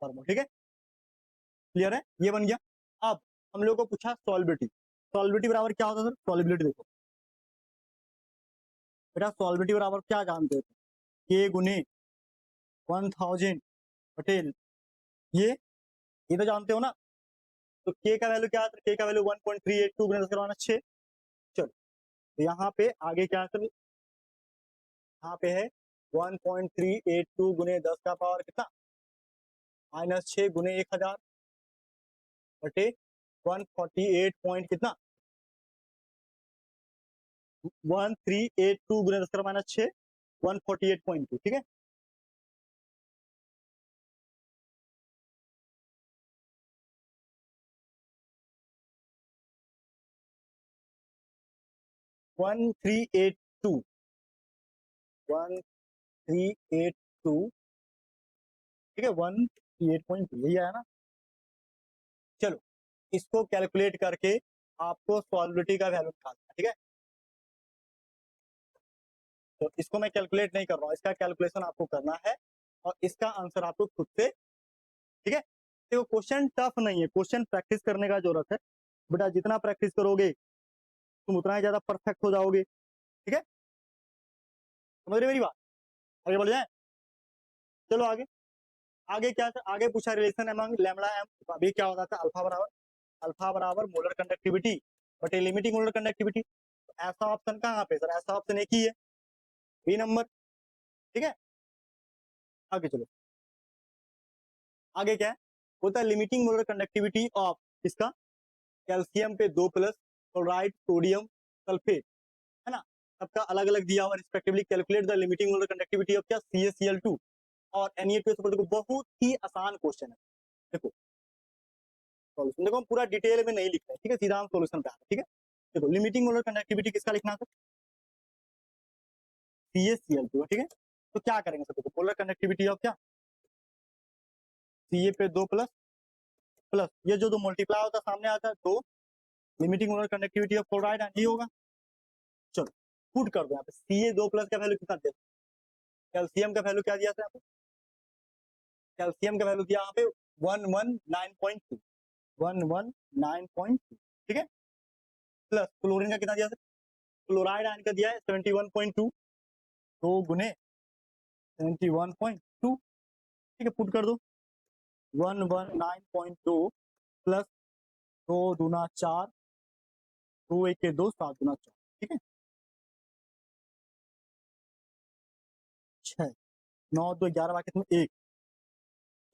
पर मोल, ठीक है क्लियर है ये बन गया। अब हम लोग को पूछा सॉल्बिलिटी, सॉल्बिलिटी बराबर क्या होता है सर, सॉल्बिलिटी देखो बेटा सॉल्बिलिटी बराबर क्या जानते हो के गुने 1000 पटेल, ये तो जानते हो ना, तो के का वैल्यू क्या है, के का वैल्यू 1.382 गुने 10 करवाना 6, चलो तो यहाँ पे आगे क्या है, यहाँ पे है 1.382 गुने 10 का पावर कितना -6 गुने 1000 बटे 148 पॉइंट कितना 1382 गुने 10 का -6 148.2, ठीक है 1382 1382, ठीक है, 138.2 यही आया ना। चलो इसको कैलकुलेट करके आपको सॉल्युबिलिटी का वैल्यू निकालना है, ठीक है। तो इसको मैं कैलकुलेट नहीं कर रहा हूँ, इसका कैलकुलेशन आपको करना है और इसका आंसर आपको खुद से, ठीक है। देखो क्वेश्चन टफ नहीं है, क्वेश्चन प्रैक्टिस करने का जरूरत है बेटा, जितना प्रैक्टिस करोगे तुम उतना ही ज्यादा परफेक्ट हो जाओगे, ठीक है। समझ रहे मेरी बात, आगे बढ़ जाए। चलो आगे, आगे क्या, आगे पूछा रिलेशन अमंग लैम्डा एम, अभी क्या होता था, अल्फा बराबर मोलर कंडक्टिविटी बटे लिमिटिंग मोलर कंडक्टिविटी। ऐसा ऑप्शन कहाँ पे सर, ऐसा ऑप्शन एक ही है, बी नंबर, ठीक है। आगे चलो, आगे क्या है, होता है लिमिटिंग मोलर कंडक्टिविटी ऑफ इसका कैल्शियम पे 2+ क्लोराइड सोडियम सल्फेट, है ना, सबका अलग अलग दिया हुआ respectively. Calculate the limiting molar conductivity of क्या, CaCl2 और Na2SO4। देखो बहुत ही आसान क्वेश्चन है, देखो सॉल्यूशन देखो हम पूरा डिटेल में नहीं लिख रहे, ठीक है, सीधा हम सॉल्यूशन पे आ रहे, ठीक है। देखो लिमिटिंग मोलर कंडक्टिविटी किसका लिखना है, CaCl2, ठीक है। तो क्या करेंगे सर, देखो मोलर कंडक्टिविटी ऑफ क्या, Ca पे 2+ प्लस ये जो दो मल्टीप्लाई होता है सामने आता है, तो limiting molar conductivity of chloride ये होगा। चलो पुट कर दो यहाँ पे, Ca2+ का वैल्यू कितना दिया, कैल्शियम का वैल्यू क्या दिया था यहाँ पे, कैल्शियम का वैल्यू दिया यहाँ पे 119.2, 119.2, ठीक है। प्लस क्लोरीन का कितना दिया था, क्लोराइड आयन का दिया है 71.2, 2 गुने 71.2, ठीक है, पुट कर दो 119.2 प्लस 2 दूना 4, 2 1 के 2, 7 दूना 4, ठीक है, 6, 9 2 11 बाकी 1,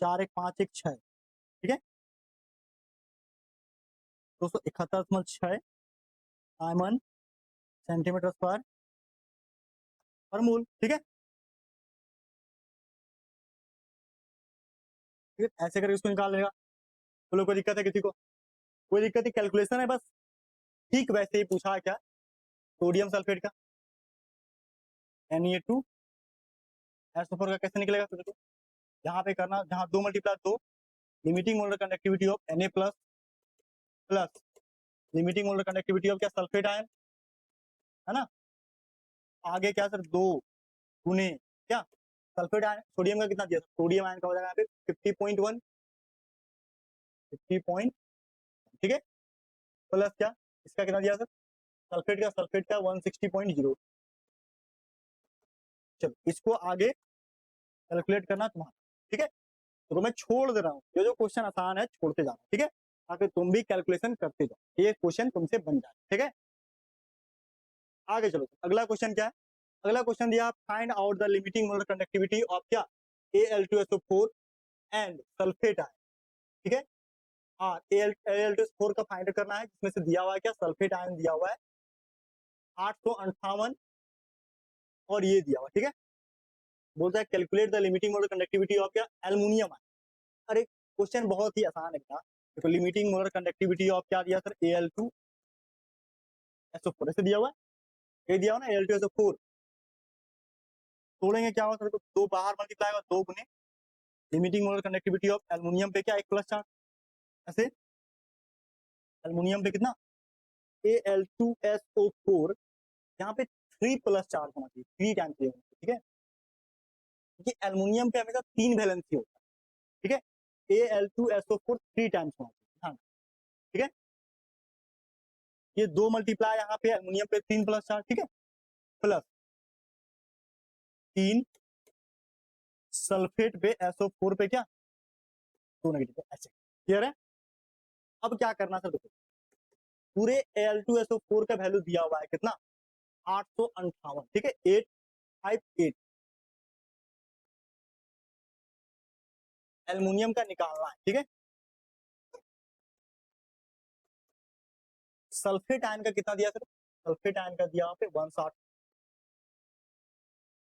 4 1 5 1 6, ठीक है, 271.6 आयमन सेंटीमीटर स्क्वायर पर मोल, ठीक है। ठीक है, ऐसे करके इसको निकाल लेगा। बोलो कोई दिक्कत है किसी को, कोई दिक्कत नहीं, कैलकुलेशन है बस, ठीक वैसे ही पूछा है क्या, सोडियम सल्फेट का Na2SO4 का कैसे निकलेगा, तो देखो यहाँ पे करना, जहाँ 2 multiply 2, limiting molar conductivity of Na plus plus limiting molar conductivity of क्या, सल्फेट आयन, है ना। आगे क्या सर, 2 गुने क्या, सल्फेट आयन, सोडियम का कितना दिया, सोडियम आयन का हो जाएगा यहाँ पे 50.1, 50. ठीक है, प्लस क्या, इसका कितना दिया सर, सल्फेट का 160.0। चलो इसको आगे कैलकुलेट करना तुम्हारा, ठीक है। तो मैं छोड़ दे रहा हूँ, जो जो क्वेश्चन आसान है छोड़ते जाना, ठीक है, ताकि तुम भी कैलकुलेशन करते जाओ, ये क्वेश्चन तुमसे बन जाए, ठीक है। आगे चलो, अगला क्वेश्चन क्या है, अगला क्वेश्चन दिया, find out the limiting molar conductivity of क्या, Al2SO4 एंड सल्फेट आयन, ठीक है। हाँ, Al2SO4 का फाइंड करना है, जिसमें से दिया हुआ है क्या, सल्फेट आयन दिया हुआ है 858 और ये दिया हुआ, ठीक है। बोलता है calculate the limiting molar conductivity of क्या, एल्युमिनियम आयन। अरे क्वेश्चन बहुत ही आसान है बेटा, देखो लिमिटिंग मोलर कंडक्टिविटी ऑफ क्या दिया सर, Al2SO4 ऐसे दिया हुआ है, ये दिया हुआ ना Al2SO4, तोड़ेंगे क्या होगा सर, तो 2 बाहर मल्टीप्लाई होगा, 2 गुने limiting molar conductivity of aluminium पे क्या, 1+ चार्ज, ऐसे एल्युमिनियम पे कितना, Al2SO4 यहाँ पे 3+ चार्ज होना चाहिए, 3 टाइम्स होना चाहिए, ठीक है, क्योंकि एल्युमिनियम पे हमेशा 3 वैलेंसी होता है, ठीक है। Al2SO4 3 टाइम्स होना चाहिए, हाँ, ठीक है। ये 2 मल्टीप्लाई यहाँ पे एल्युमिनियम पे 3+ चार्ज, ठीक है, प्लस 3 सल्फेट पे SO4 पे क्या, 2 नेगेटिव, ऐसे क्लियर है। अब क्या करना सर, देखो पूरे Al2SO4 का वैल्यू दिया हुआ है कितना, 858, ठीक है, 858 एल्युमिनियम का निकालना है, ठीक है। सल्फेट आयन का कितना दिया सर, सल्फेट आयन का दिया वहां पे 160,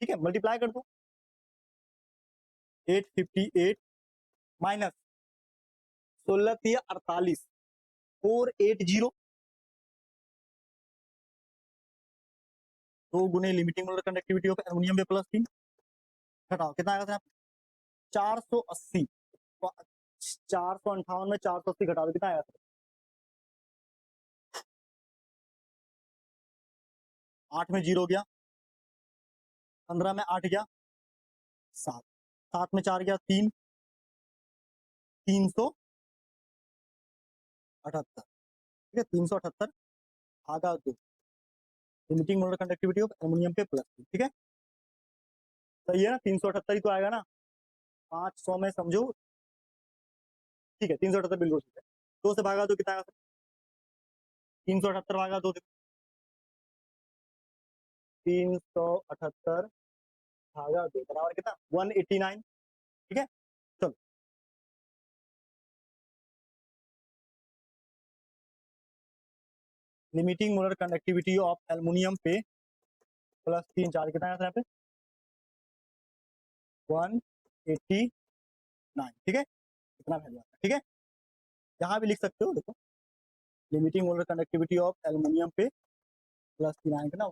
ठीक है, मल्टीप्लाई कर दो 858 माइनस 16 48 480, 2 गुने limiting molar conductivity of aluminium पे प्लस 3, घटाओ कितना आएगा 480, 458 में 480 घटा दो कितना आएगा 8 में 0 गया, 15 में 8 गया 7, 7 में 4 गया 3, 378, ठीक है 378 भागा 2 limiting molar conductivity of aluminium पे प्लस 3, ठीक है सही है ना 378 ही तो आएगा ना 500 में समझो, ठीक है 378 बिल्कुल ठीक है, 2 से भागा दो कितना आएगा 378 भागा 2, 378 भागा 2 बराबर कितना 189, ठीक है चलो limiting molar conductivity of aluminium पे प्लस 3 4 कितना आया था यहाँ पे 189, ठीक है इतना वैल्यू आता है, ठीक है यहाँ भी लिख सकते हो देखो limiting molar conductivity of aluminium पे प्लस 3 आएंगे ना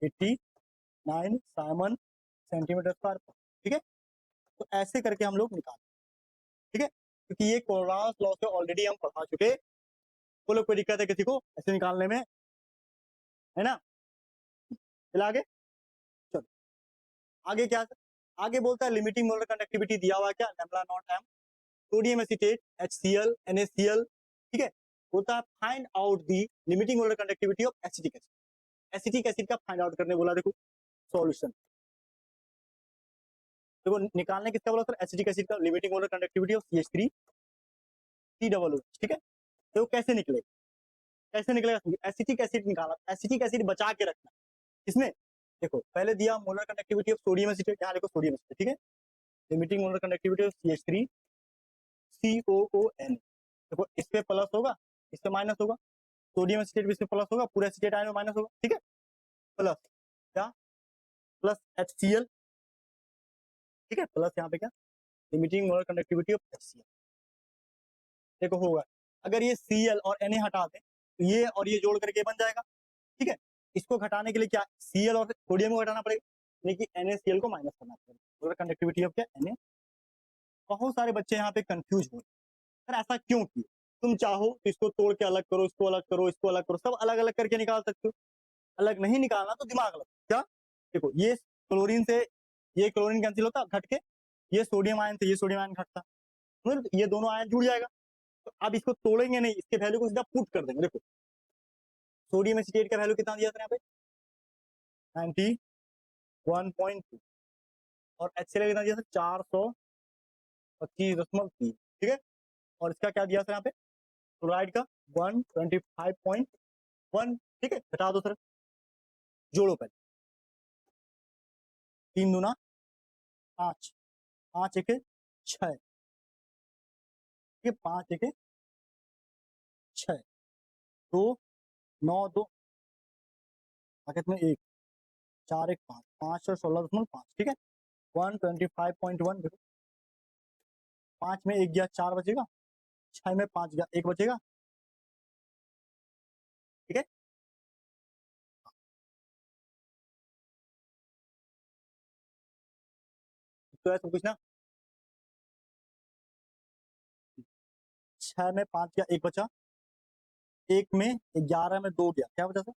189 साइमन सेंटीमीटर स्क्वायर, ठीक है तो ऐसे करके हम लोग निकाल, ठीक है क्योंकि ये कोलरास लॉ से ऑलरेडी हम पढ़ा चुके, वो लोग कोई दिक्कत है किसी को ऐसे निकालने में, है ना चलो आगे, चलो आगे क्या आगे बोलता है लिमिटिंग मोलर कंडक्टिविटी दिया हुआ क्या lambda naught M sodium acetate HCl NaCl, ठीक है बोलता है find out the limiting molar conductivity of acetic acid, acetic acid का फाइंड आउट करने बोला, देखो सॉल्यूशन देखो निकालने किसका बोला सर एसिटिक एसिड का limiting molar conductivity of CH3COOH, ठीक है तो कैसे निकलेगा, कैसे निकलेगा एसिटिक एसिड निकाला, एसिटिक एसिड बचा के रखना इसमें देखो पहले दिया molar conductivity of sodium acetate, यहाँ देखो सोडियम एसीटेट, ठीक है limiting molar conductivity of CH3COON, देखो इस पे प्लस होगा इस पे माइनस होगा, सोडियम एसीटेट भी इस पे प्लस होगा पूरा एसीटेट आयन में माइनस होगा, ठीक है प्लस क्या प्लस HCl, ठीक है प्लस यहाँ पे क्या limiting molar conductivity of HCl, देखो होगा अगर ये Cl और Na हटा दें तो ये और ये जोड़ करके बन जाएगा, ठीक है इसको घटाने के लिए क्या Cl और सोडियम को घटाना पड़ेगा लेकिन NaCl को माइनस करना पड़ेगा, मोलर कंडक्टिविटी ऑफ क्या Na, बहुत सारे बच्चे यहाँ पे कंफ्यूज हो सर ऐसा क्यों किया, तुम चाहो तो इसको तोड़ के अलग करो, इसको अलग करो, इसको अलग करो, सब अलग अलग करके निकाल सकते हो, अलग नहीं निकालना तो दिमाग लगा क्या, देखो ये क्लोरीन से ये क्लोरीन कैंसिल होता घट के, ये सोडियम आयन से ये सोडियम आयन घटता, ये दोनों आयन जुड़ जाएगा, तो अब इसको तोड़ेंगे नहीं, इसके वैल्यू को सीधा पुट कर देंगे, देखो सोडियम एसीटेट का वैल्यू कितना दिया था यहाँ पे 91.2 और HCl कितना दिया था 425.3, ठीक है और इसका क्या दिया था यहाँ पे क्लोराइड का 125.1, ठीक है घटा दो सर जोड़ो पहले 3 दूना 5, 5 1 6, ठीक है 5 1 6 2 9 2 पैकेट में 1 4 1 5 5 और 16.5, ठीक है 125.1, देखो 5 में 1 गया 4 बचेगा, 6 में 5 गया 1 बचेगा, ठीक है तो ऐसा कुछ ना 6 में 5 गया 1 बचा, 1 में 11 में 2 गया क्या बचा सर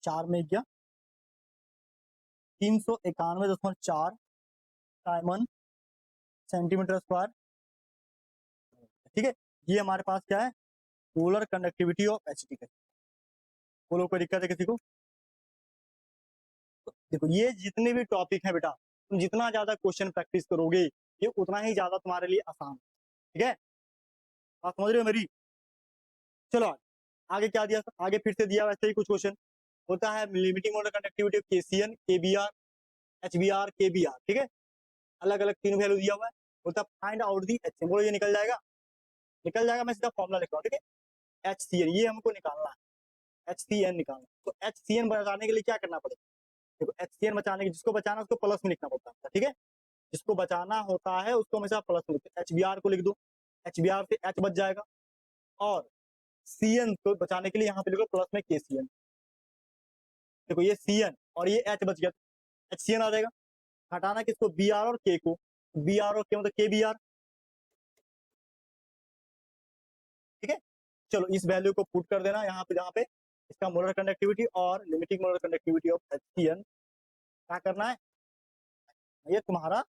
4 में 1 गया 391.4 साइमन सेंटीमीटर स्क्वायर, ठीक है ये हमारे पास क्या है molar conductivity of acetic acid, बोलो कोई दिक्कत है किसी को, तो देखो ये जितने भी टॉपिक है बेटा तुम जितना ज्यादा क्वेश्चन प्रैक्टिस करोगे ये उतना ही ज्यादा तुम्हारे लिए आसान, ठीक है आप समझ रहे हो मेरी, चलो आगे क्या दिया आगे फिर से दिया वैसे ही कुछ क्वेश्चन होता है limiting molar conductivity of KCN KBr HBr KBr, ठीक है अलग अलग 3 वैल्यू दिया हुआ है, बोलता है फाइंड आउट दी HCN, बोलो ये निकल जाएगा मैं सीधा फॉर्मूला लिख रहा हूँ, ठीक है HCN ये हमको निकालना है, HCN निकालना, तो HCN बचाने के लिए क्या करना पड़ेगा, देखो HCN बचाने के जिसको बचाना उसको प्लस में लिखना पड़ता है, ठीक है जिसको बचाना होता है उसको हमेशा प्लस में लिखते हैं, HBr को लिख दो, HBr से H बच जाएगा और CN को बचाने के लिए यहाँ पे लिखो प्लस में KCN, देखो ये CN और ये H बच गया, HCN आ जाएगा। हटाना किसको, Br और K को, Br और K मतलब KBr, ठीक है। चलो इस वैल्यू को पुट कर देना यहाँ पे, जहाँ पे इसका मोलर कंडक्टिविटी और limiting molar conductivity of HCN क्या करना है, ये तुम्हारा,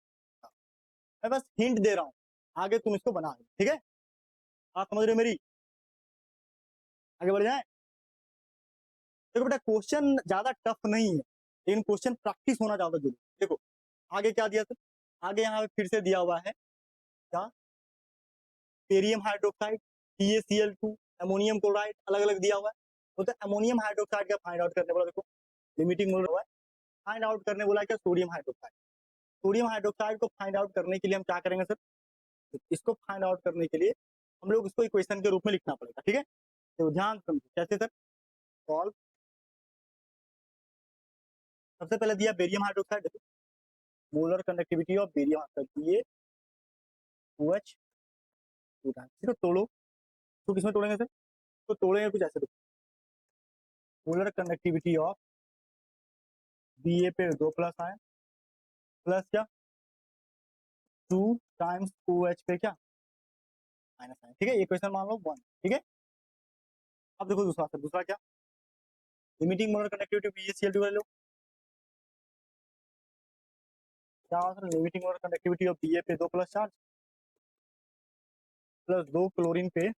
मैं बस हिंट दे रहा हूँ, आगे तुम इसको बना, ठीक है। आप समझ रहे हो मेरी, आगे बढ़ जाए। देखो बेटा क्वेश्चन ज्यादा टफ नहीं है, लेकिन क्वेश्चन प्रैक्टिस होना ज्यादा जरूरी। देखो आगे क्या दिया सर, आगे यहाँ पे फिर से दिया हुआ है क्या, barium hydroxide, CaCl2, ammonium chloride अलग अलग दिया हुआ है। तो अमोनियम हाइड्रोक्साइड का फाइंड आउट करने बोला, देखो लिमिटिंग मोलर हुआ है, फाइंड आउट करने बोला क्या, सोडियम हाइड्रोक्साइड। सोडियम हाइड्रोक्साइड को फाइंड आउट करने के लिए हम क्या करेंगे सर, इसको फाइंड आउट करने के लिए हम लोग इसको इक्वेशन के रूप में लिखना पड़ेगा, ठीक है। तो ध्यान समझो कैसे सर, सॉल्व। सबसे पहले दिया बेरियम हाइड्रोक्साइड, देखो molar conductivity of barium hydroxide, ये OH इसको तोड़ो, तो किसमें तोड़ेंगे सर, तो तोड़ेंगे कुछ ऐसे, मोलर कंडक्टिविटी ऑफ Ba पे 2 प्लस आए, प्लस क्या 2 टाइम्स OH पे क्या माइनस आए, ठीक है। ये क्वेश्चन मान लो 1, ठीक है। अब देखो दूसरा सर, दूसरा क्या, लिमिटिंग मोलर कंडक्टिविटी BaCl2 ले लो, क्या sir, limiting molar conductivity of Ba पे 2 प्लस चार्ज, प्लस 2 क्लोरीन पे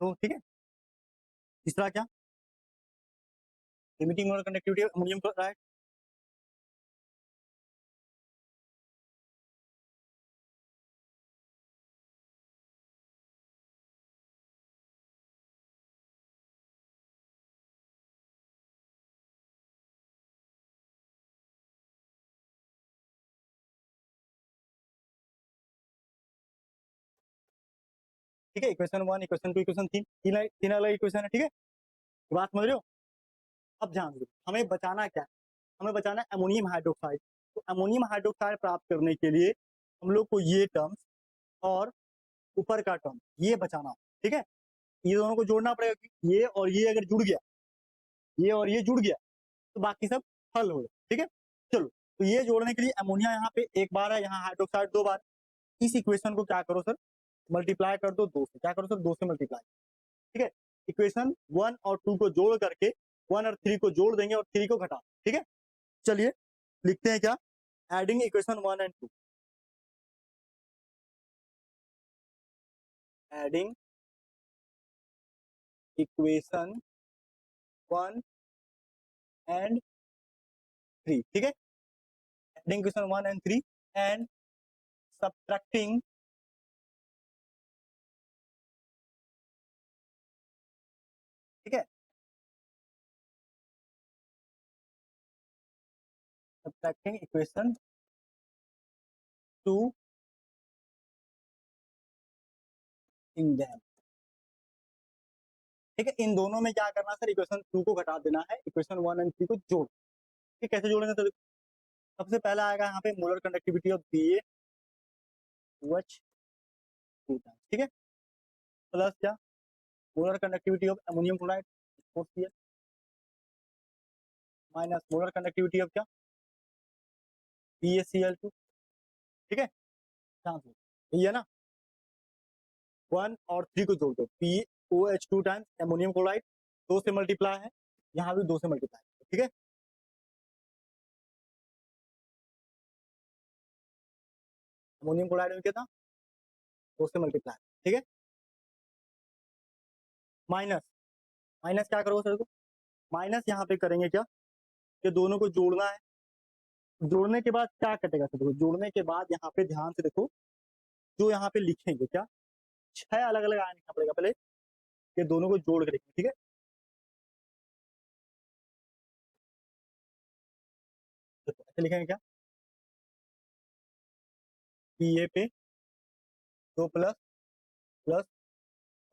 2, ठीक है। तीसरा क्या, limiting molar conductivity of ammonium chloride, ठीक है। इक्वेशन 1, इक्वेशन 2, इक्वेशन 3, तीन अलग इक्वेशन है, ठीक है। बात समझ रहे हो। अब ध्यान दो, हमें बचाना क्या है, हमें बचाना है अमोनियम हाइड्रोक्साइड। तो अमोनियम हाइड्रोक्साइड प्राप्त करने के लिए हम लोग को ये टर्म्स और ऊपर का टर्म ये बचाना, ठीक है। ये दोनों को जोड़ना पड़ेगा, कि ये और ये अगर जुड़ गया, ये और ये जुड़ गया, तो बाकी सब हल हो गया, ठीक है। चलो तो ये जोड़ने के लिए अमोनिया यहाँ पे एक बार है, यहाँ हाइड्रोक्साइड 2 बार, इस इक्वेशन को क्या करो सर, मल्टीप्लाई कर दो 2 से, क्या करो सर 2 से मल्टीप्लाई, ठीक है। इक्वेशन 1 और 2 को जोड़ करके 1 और 3 को जोड़ देंगे और 3 को घटा, ठीक है। चलिए लिखते हैं क्या, adding equation 1 and 2, adding equation 1 and 3, ठीक है। Adding equation 1 and 3 and subtracting, ठीक है, सब्ट्रैक्टिंग इक्वेशन 2 इन दैम, ठीक है। इन दोनों में क्या करना सर, इक्वेशन 2 को घटा देना है, इक्वेशन 1 एंड 3 को जोड़, ठीक, कैसे जोड़ेंगे सर, सबसे पहला आएगा यहाँ पे molar conductivity of BaOH 2 times, ठीक है, प्लस क्या molar conductivity of ammonium chloride 4Cl, minus molar conductivity of क्या BaCl2, ठीक है। ध्यान से ये है ना, 1 और 3 को जोड़ दो, POH 2 टाइम्स अमोनियम क्लोराइड 2 से मल्टीप्लाई है, यहाँ भी 2 से मल्टीप्लाई, ठीक है। अमोनियम क्लोराइड में कितना 2 से मल्टीप्लाई, ठीक है। माइनस, माइनस क्या करोगे सर को, माइनस यहाँ पे करेंगे क्या, कि दोनों को जोड़ना है, जोड़ने के बाद क्या कटेगा सर, देखो जोड़ने के बाद यहाँ पे ध्यान से देखो, जो यहाँ पे लिखेंगे क्या 6 अलग अलग आया लिखना पड़ेगा पहले, कि दोनों को जोड़ के लिखेंगे, ठीक है। देखो ऐसे लिखेंगे क्या, Pa पे 2 प्लस प्लस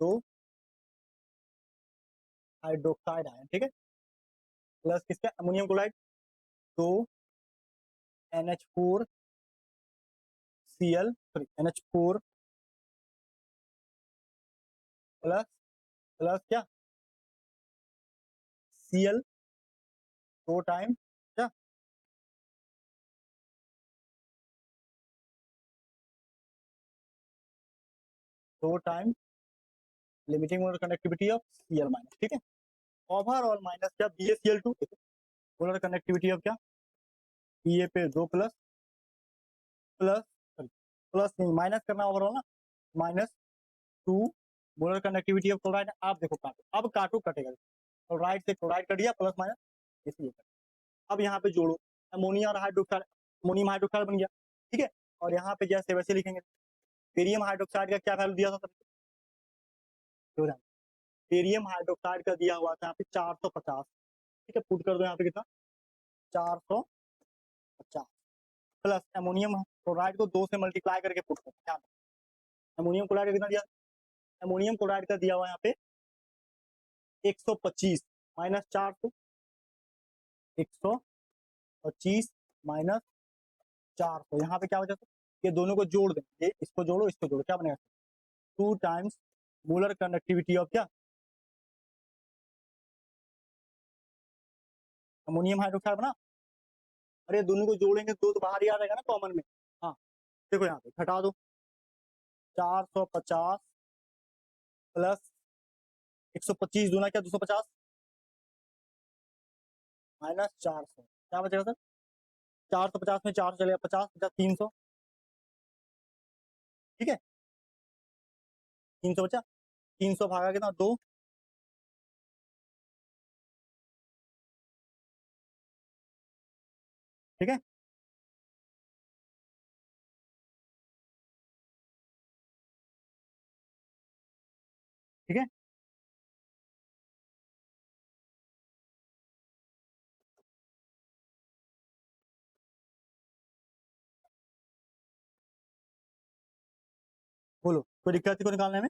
2 हाइड्रोक्साइड आयन, ठीक है, प्लस किसका ammonium chloride 2 NH4 Cl, sorry NH4 plus plus क्या Cl 2 टाइम क्या 2 time limiting molar conductivity of Cl minus, ठीक है। ओवरऑल माइनस क्या BaCl2 मोलर कंडक्टिविटी ऑफ क्या Pa पे 2 प्लस प्लस प्लस नहीं माइनस करना ओवरऑल ना, -2 मोलर कंडक्टिविटी ऑफ क्लोराइड। आप देखो काटो, अब काटो कटेगा, क्लोराइड से क्लोराइड कट दिया प्लस माइनस इसलिए अब यहाँ पे जोड़ो अमोनिया और हाइड्रोक्साइड, अमोनियम हाइड्रोक्साइड बन गया, ठीक है। और यहाँ पे जैसे वैसे लिखेंगे बेरियम हाइड्रोक्साइड का क्या वैल्यू दिया था, बेरियम हाइड्रोक्साइड का दिया हुआ था यहाँ पे 450, ठीक है। पुट कर दो यहाँ पे कितना 450 प्लस अमोनियम क्लोराइड को 2 से मल्टीप्लाई करके पुट कर क्या अमोनियम क्लोराइड का कितना दिया, अमोनियम क्लोराइड का दिया हुआ यहाँ पे 125 माइनस 400 125 माइनस 400 यहाँ पे क्या हो जाता है, ये दोनों को जोड़ देंगे, इसको जोड़ो इसको जोड़ो क्या बनेगा 2 टाइम्स मोलर कंडक्टिविटी ऑफ क्या अमोनियम हाइड्रोक्साइड बना। अरे दोनों को जोड़ेंगे दो तो बाहर ही आ जाएगा ना कॉमन में। हाँ देखो यहाँ पे घटा दो 450 प्लस 125 दूना क्या 250 माइनस 400 क्या बचेगा सर 450 में 4 चलेगा 50 50 300, ठीक है 300 बचा 300 भागा कितना 2, ठीक है ठीक है बोलो कोई दिक्कत है को निकालने में,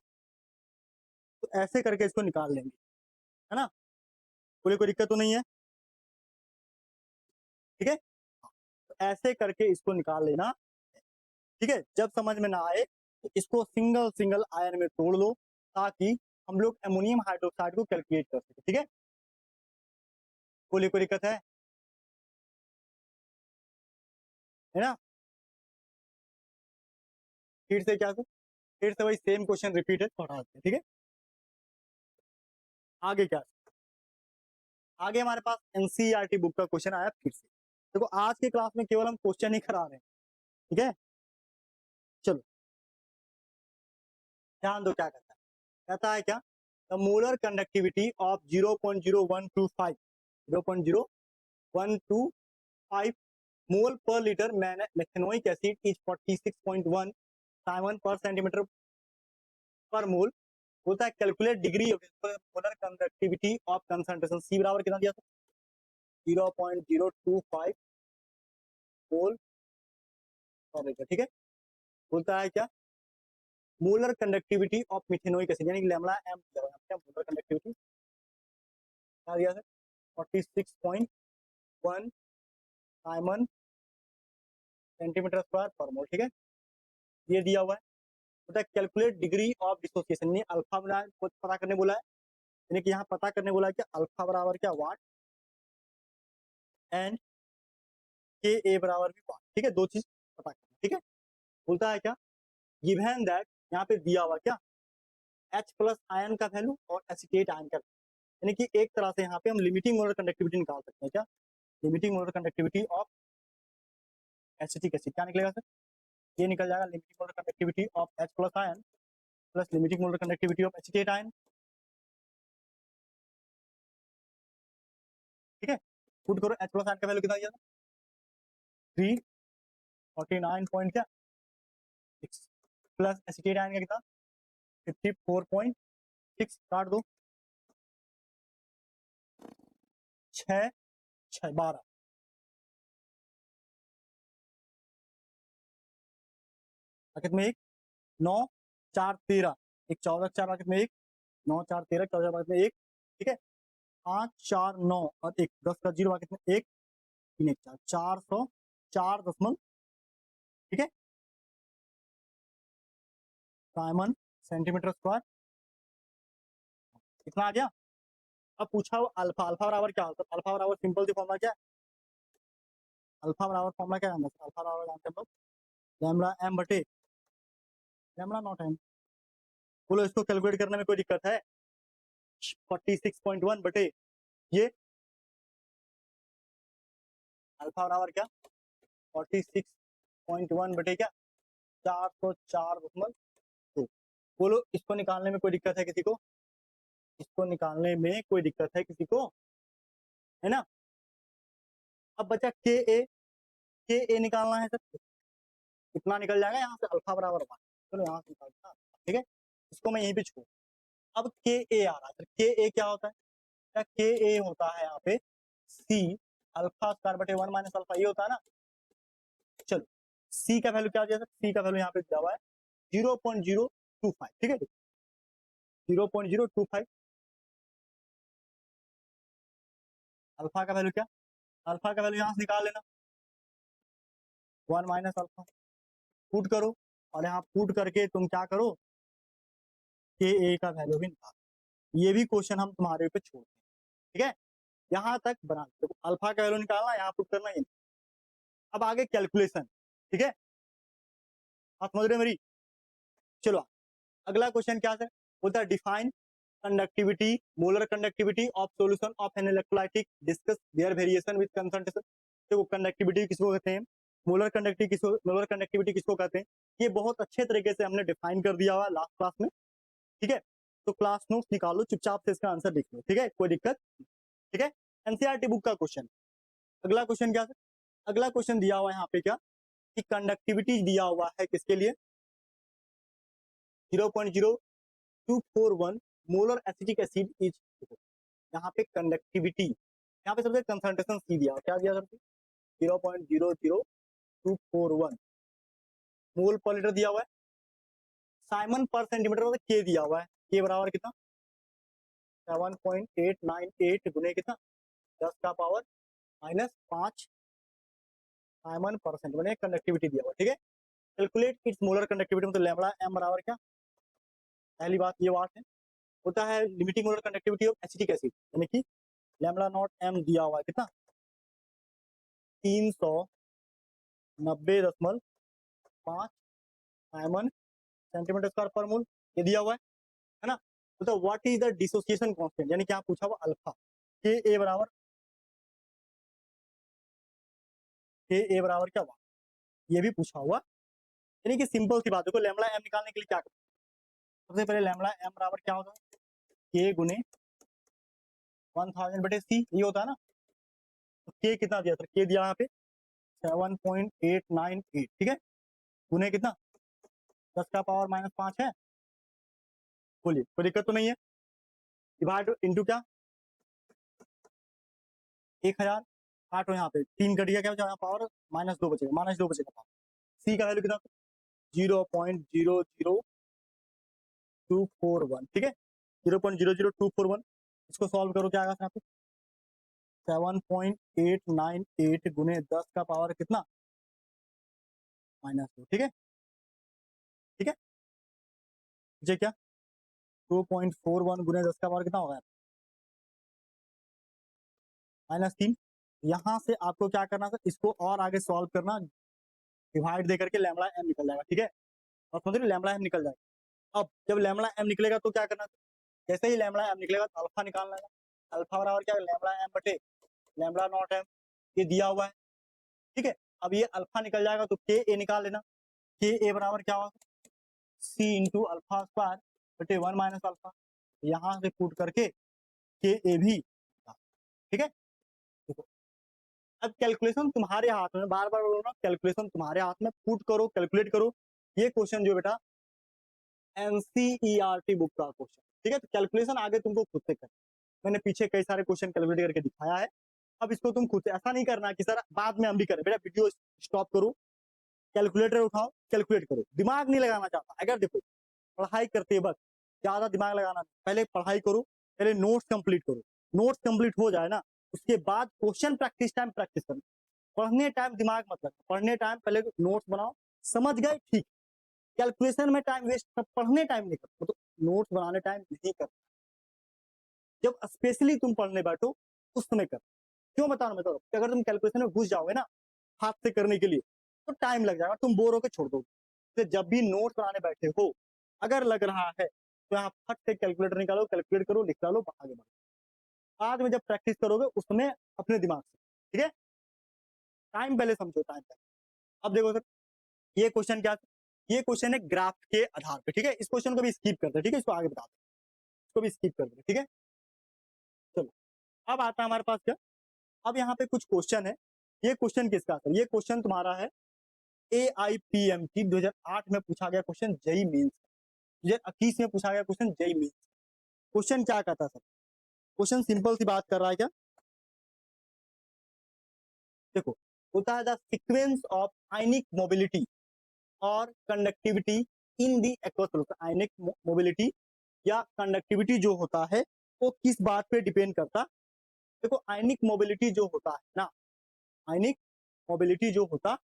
तो ऐसे करके इसको निकाल लेंगे है ना, कोई दिक्कत तो नहीं है, ठीक है तो ऐसे करके इसको निकाल लेना, ठीक है। जब समझ में ना आए तो इसको सिंगल सिंगल आयन में तोड़ लो ताकि हम लोग अमोनियम हाइड्रोक्साइड को कैलकुलेट कर सके, ठीक है कोई दिक्कत है ना। फिर से क्या फिर से वही सेम क्वेश्चन रिपीटेड पढ़ाते हैं, ठीक है। आगे क्या आगे हमारे पास एनसीईआरटी बुक का क्वेश्चन आया फिर से, देखो आज के क्लास में केवल हम क्वेश्चन ही करा रहे हैं, ठीक है। चलो ध्यान दो क्या कहता है क्या the molar conductivity of 0.0125 0.0125 mole per litre methanoic acid is 46.1 siemens per centimetre per mole होता है। Calculate degree of molar conductivity of concentration C बराबर कितना दिया था 0.025 मोल पर लीटर, ठीक है। बोलता है क्या molar conductivity of methanoic acid यानी लैम्डा एम दिया हुआ है, मोलर कंडक्टिविटी क्या दिया है 46.1 साइमन सेंटीमीटर स्क्वायर पर मोल, ठीक है ये दिया हुआ है। होता है कैलकुलेट डिग्री ऑफ डिसोसिएशन यानी अल्फा बराबर को पता करने बोला है, यानी कि यहाँ पता करने बोला है कि अल्फा बराबर क्या वाट एंड के ए बराबर भी वाट, ठीक है दो चीज पता करना, ठीक है। बोलता है क्या गिवन दैट यहाँ पे दिया हुआ क्या H प्लस आयन का वैल्यू और एसिटेट आयन का, यानी कि एक तरह से यहाँ पे हम लिमिटिंग मोलर कंडक्टिविटी निकाल सकते हैं क्या limiting molar conductivity of acetic acid क्या निकलेगा सर ये निकल जाएगा limiting molar conductivity of H plus ion plus limiting molar conductivity of acetate ion, ठीक है। पुट करो H प्लस आयन का वैल्यू कितना दिया था 349 पॉइंट क्या 6 प्लस एसिटेट आयन का कितना 54.6 काट दो 6 6 12 ब्रैकेट में एक 9 4 13 एक 14 4 ब्रैकेट में एक 9 4 13 14 ब्रैकेट में एक, ठीक है 5 4 9 और एक 10 का 0 ब्रैकेट में एक 3 1 4 404 ठीक है साइमन सेंटीमीटर स्क्वायर इतना आ गया। अब पूछा वो अल्फा, अल्फा बराबर क्या होता है? अल्फा बराबर सिंपल सी फॉर्मूला क्या है? अल्फा बराबर फॉर्मूला क्या है? अल्फा बराबर जानते हैं हम लोग, लैम्बडा एम बटे लैम्बडा नॉट एम। बोलो इसको कैलकुलेट करने में कोई दिक्कत है? 46.1 बटे ये अल्फा बराबर क्या 46.1 बटे क्या 404.2। बोलो इसको निकालने में कोई दिक्कत है किसी को? इसको निकालने में कोई दिक्कत है किसी को? है ना। अब बचा के ए निकालना है सर, कितना निकल जाएगा यहाँ से? अल्फा बराबर 1। चलो यहाँ से निकालता, ठीक है, इसको मैं यहीं पे छोड़। अब के ए आ रहा है, के ए क्या होता है? क्या के ए होता है यहाँ पे सी अल्फा स्क्वायर बटे 1 माइनस अल्फा, ये होता है ना। चलो सी का वैल्यू क्या दिया सर? सी का वैल्यू यहाँ पे दिया हुआ है 0.025, ठीक है, 0.025। अल्फा का वैल्यू क्या? अल्फा का वैल्यू यहाँ से निकाल लेना, 1 माइनस अल्फा, पुट करो, और यहाँ पुट करके तुम क्या करो, के ए का वैल्यू भी निकालो। ये भी क्वेश्चन हम तुम्हारे पे छोड़ते हैं, ठीक है, यहाँ तक बना दो। अल्फा का वैल्यू निकालना, यहाँ पुट करना ये। अब आगे कैलकुलेशन, ठीक है, आप समझ रहे हो मेरी? चलो अगला क्वेश्चन क्या है, बोलता है define conductivity, molar conductivity of solution of an electrolytic, discuss their variation with concentration. देखो कंडक्टिविटी किसको कहते हैं, मोलर कंडक्टिविटी किसको कहते हैं, ये बहुत अच्छे तरीके से हमने डिफाइन कर दिया हुआ लास्ट क्लास में, ठीक है। तो क्लास नोट्स निकालो, चुपचाप से इसका आंसर लिख लो, ठीक है, कोई दिक्कत, ठीक है। एनसीईआरटी बुक का क्वेश्चन। अगला क्वेश्चन क्या है? अगला क्वेश्चन दिया हुआ है यहाँ पे क्या, कि कंडक्टिविटी दिया हुआ है किसके लिए, 0.0241 मोलर एसिटिक एसिड इज, यहाँ पे कंडक्टिविटी, यहाँ पे सबसे कंसंट्रेशन सी दिया, क्या दिया सर? 0.00241 मोल पर लीटर दिया हुआ है। साइमन पर सेंटीमीटर मतलब के दिया हुआ है, के बराबर कितना 7.898 गुने कितना 10 का पावर -5 साइमन परसेंट बने कंडक्टिविटी दिया हुआ, ठीक है। कैलकुलेट इट्स मोलर कंडक्टिविटी, मतलब लैम्बडा एम बराबर क्या, पहली बात ये बात है, होता है limiting molar conductivity of acetic acid, यानी कि लैम्बडा नॉट एम दिया हुआ है कितना 390.5 साइमन सेंटीमीटर स्क्वायर पर मोल, ये दिया हुआ है ना। तो what is the dissociation constant, यानी क्या पूछा हुआ अल्फा, के ए बराबर क्या हुआ, ये भी पूछा हुआ, यानी कि सिंपल सी बात है, लैम्बडा एम निकालने के लिए क्या करना, सबसे पहले लैम्बडा एम बराबर क्या होगा, के गुने 1000 बटे सी, ये होता है ना। तो के कितना दिया सर? के दिया यहाँ पे 7.898, ठीक है, गुने कितना 10 का पावर -5 है, बोलिए कोई दिक्कत तो नहीं है। डिवाइड इंटू क्या 1000, काटो यहाँ पे 3 कट गया, क्या बचा पावर -2 बचेगा, -2 बचेगा पावर। सी का वैल्यू कितना 0.00241, ठीक है, 0.00241, इसको सॉल्व करो, क्या आएगा यहाँ पे 7.898 गुने 10 का पावर कितना -2, ठीक है, ठीक है, ये क्या 2.41 गुने 10 का पावर कितना होगा -3। यहाँ से आपको क्या करना है, इसको और आगे सॉल्व करना, डिवाइड दे करके लैम्बडा एम निकल जाएगा, ठीक है, और समझ रहे लैम्बडा एम निकल जाएगा। अब जब लैम्बडा एम निकलेगा तो क्या करना, जैसे ही लैम्बडा एम निकलेगा तो अल्फा निकालना है, अल्फा बराबर क्या लैम्बडा एम बटे लैम्बडा नॉट एम, ये दिया हुआ है, ठीक है। अब ये अल्फा निकल जाएगा तो के ए निकाल लेना, के ए बराबर क्या होगा सी इंटू अल्फा स्क्वायर बटे 1 माइनस अल्फा, यहाँ से पुट करके के ए भी, ठीक है। देखो अब कैलकुलेशन तुम्हारे हाथ में, बार बार बोल रहा हूं कैलकुलेशन तुम्हारे हाथ में, पुट करो कैलकुलेट करो। ये क्वेश्चन जो बेटा एनसीईआरटी बुक का क्वेश्चन, ठीक है, तो कैलकुलेशन आगे तुमको खुद से करना, मैंने पीछे कई सारे क्वेश्चन कैलकुलेट करके दिखाया है, अब इसको तुम खुद से, ऐसा नहीं करना कि सर बाद में हम भी करें, बेटा वीडियो स्टॉप करो, कैलकुलेटर उठाओ कैलकुलेट करो, दिमाग नहीं लगाना चाहता, अगर देखो पढ़ाई करते वक्त ज्यादा दिमाग लगाना, पहले पढ़ाई करो, पहले नोट्स कंप्लीट करो, नोट्स कंप्लीट हो जाए ना, उसके बाद क्वेश्चन प्रैक्टिस टाइम प्रैक्टिस करना, पढ़ने टाइम दिमाग मत लगना, पढ़ने टाइम पहले नोट्स बनाओ, समझ गए ठीक, कैलकुलेशन में टाइम वेस्ट, पढ़ने टाइम नहीं करना, तो नोट्स बनाने टाइम नहीं करना, जब स्पेशली तुम पढ़ने बैठो उस समय कर। क्यों बता रहा हूं मैं तो, कि अगर तुम कैलकुलेशन में घुस जाओगे ना हाथ से करने के लिए तो टाइम लग जाएगा, तुम बोर होकर छोड़ दोगे। तो जब भी नोट्स बनाने बैठे हो, अगर लग रहा है तो यहाँ फट से कैलकुलेटर निकालो, कैलकुलेट करो, लिख डालो, आगे बढ़ो। बाद में जब प्रैक्टिस करोगे उसमें अपने दिमाग से, ठीक है। टाइम पहले समझो, टाइम पहले। अब देखो सर, ये क्वेश्चन क्या है, ये क्वेश्चन है ग्राफ के आधार पे, ठीक है। इस क्वेश्चन को भी स्किप करते हैं, ठीक है, इसको आगे बता दो, इसको भी स्किप कर दो, ठीक है। चलो अब आता है हमारे पास क्या, अब यहाँ पे कुछ क्वेश्चन है। ये क्वेश्चन किसका है, ये क्वेश्चन तुम्हारा है AIPMT 2008 में पूछा गया क्वेश्चन, जेई मेंस 2021 में पूछा गया क्वेश्चन, जेई मेंस। क्वेश्चन क्या कहता है सर, क्वेश्चन सिंपल सी बात कर रहा है क्या, देखो, होता है the sequence of ionic mobility और कंडक्टिविटी इन दी एक्वस सॉल्यूशन। आयनिक मोबिलिटी या कंडक्टिविटी जो होता है वो किस बात पे डिपेंड करता, देखो आयनिक मोबिलिटी जो होता है ना, आयनिक मोबिलिटी जो होता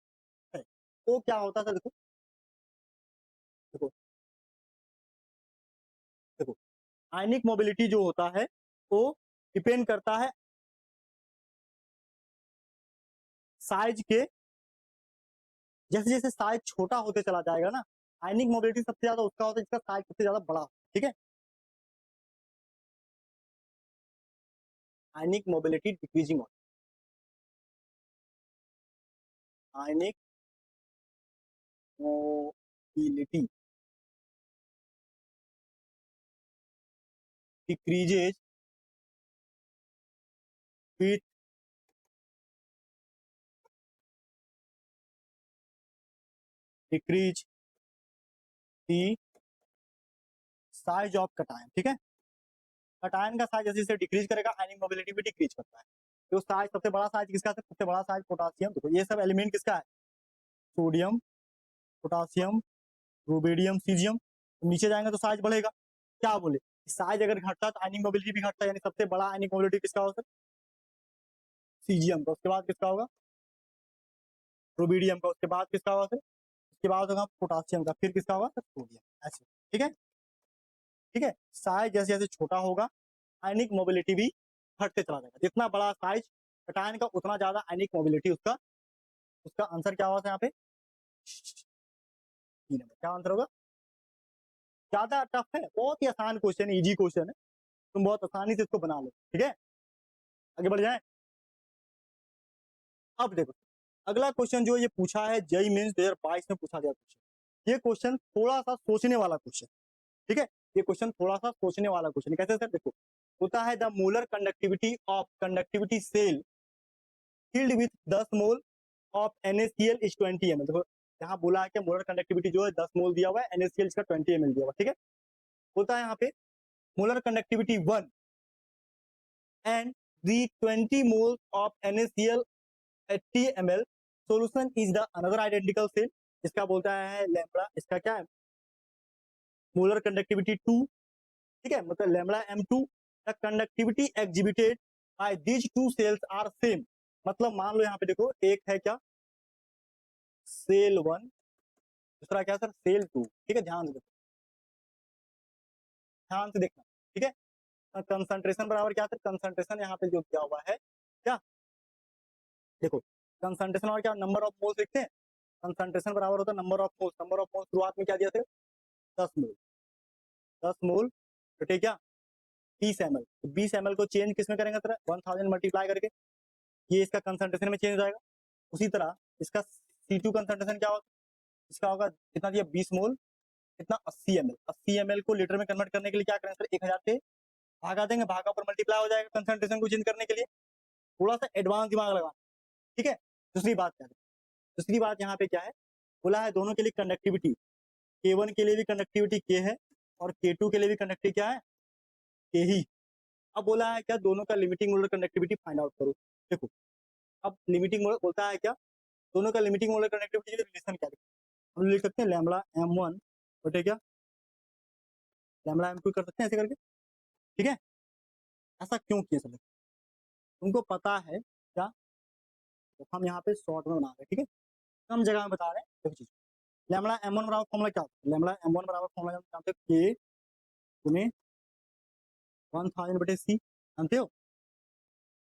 है वो क्या होता था, देखो देखो देखो, आयनिक मोबिलिटी जो होता है वो डिपेंड करता है साइज के, जैसे जैसे साइज छोटा होते चला जाएगा ना, आयनिक मोबिलिटी सबसे ज्यादा उसका होता है जिसका साइज सबसे ज्यादा बड़ा, ठीक है। Ionic mobility decreasing, ionic mobility decreases with decrease the size of cation, ठीक है। कटायन का साइज जैसे जैसे डिक्रीज करेगा आयनिक मोबिलिटी भी डिक्रीज करता है। तो साइज सबसे बड़ा साइज किसका है, सबसे बड़ा साइज पोटासियम, देखो ये सब एलिमेंट किसका है, सोडियम, पोटासियम, रुबीडियम, सीजियम। तो नीचे जाएंगे तो साइज बढ़ेगा, क्या बोले, साइज अगर घटता तो आयनिक मोबिलिटी भी घटता है, यानी सबसे बड़ा आयनिक मोबिलिटी किसका होगा, सीजियम का। उसके बाद किसका होगा, रुबीडियम का। उसके बाद किसका होगा सर, उसके बाद होगा पोटासियम का, फिर किसका होगा सर, सोडियम, ऐसे, ठीक है। ठीक है, साइज जैसे जैसे छोटा होगा आयनिक मोबिलिटी भी घटते चला जाएगा, जितना बड़ा साइज कटायन का उतना ज्यादा आयनिक मोबिलिटी उसका। उसका आंसर क्या होगा यहाँ पे, क्या आंसर होगा, ज्यादा टफ है, बहुत ही आसान क्वेश्चन है, इजी क्वेश्चन है, तुम बहुत आसानी से इसको बना लो, ठीक है। आगे बढ़ जाए। अब देखो अगला क्वेश्चन जो ये पूछा है जेईई मेंस 2022 में पूछा गया क्वेश्चन, ये क्वेश्चन थोड़ा सा सोचने वाला क्वेश्चन, ठीक है। ये क्वेश्चन थोड़ा सा सोचने वाला क्वेश्चन, कैसे सर, देखो होता है the molar conductivity of conductivity cell filled with 10 mole of NaCl is 20 ml। देखो यहाँ बोला है कि मोलर कंडक्टिविटी जो है 10 मोल दिया हुआ है, NaCl इसका 20 ml दिया हुआ है, ठीक है। होता है यहाँ पे molar conductivity 1 and the 20 moles of NaCl at 80 ml solution is the another identical cell। इसका बोलता है लैम्बडा, इसका क्या है, मोलर कंडक्टिविटी 2, ठीक है, मतलब lambda m2। The conductivity exhibited by these two cells are same. मतलब मान लो यहाँ पे देखो, एक है क्या सेल 1, दूसरा क्या सर सेल 2, ठीक है। ध्यान से देखो, ध्यान से देखना, ठीक है। कंसंट्रेशन बराबर क्या सर, कंसंट्रेशन यहाँ पे जो दिया हुआ है क्या, देखो कंसंट्रेशन और क्या, नंबर ऑफ मोल्स लिखते हैं, कंसंट्रेशन बराबर होता है number of moles. Number of moles शुरुआत में क्या दिया थे, 10 मोल, 10 मोल तो क्या 20 ml, तो 20 ml को चेंज किसमें करेंगे सर, 1000 मल्टीप्लाई करके, ये इसका कंसंट्रेशन में चेंज हो जाएगा। उसी तरह इसका C2 कंसंट्रेशन क्या होगा, इसका होगा कितना दिया 20 मोल, कितना 80 ml। 80 ml को लीटर में कन्वर्ट करने के लिए क्या करें सर, 1000 से भागा देंगे, भागा पर मल्टीप्लाई हो जाएगा कंसंट्रेशन को चेंज करने के लिए। थोड़ा सा एडवांस दिमाग लगा, ठीक है। दूसरी बात क्या है, दूसरी बात यहाँ पे क्या है, बोला है दोनों के लिए कंडक्टिविटी, K1 के लिए भी कंडक्टिविटी K है और K2 के लिए भी कंडक्टिविटी क्या है, K ही। अब बोला है क्या, दोनों का limiting molar conductivity find out करो। देखो अब लिमिटिंग मोलर बोलता है क्या, दोनों का लिमिटिंग मोलर कंडक्टिविटी रिलेशन क्या है, हम लिख सकते हैं लैम्बडा m1 बटे क्या लैम्बडा m2 कर सकते हैं ऐसे करके, ठीक है। ऐसा क्यों किया सब, तुमको पता है क्या, तो हम यहाँ पे शॉर्ट में बना रहे हैं, ठीक है, कम जगह में बता रहे हैं। देखो चीज लैम्बडा m1 बराबर फॉर्मूला क्या होता है, लैम्बडा m1 बराबर फॉर्मूला जानते हैं K गुने 1000/c जानते हो।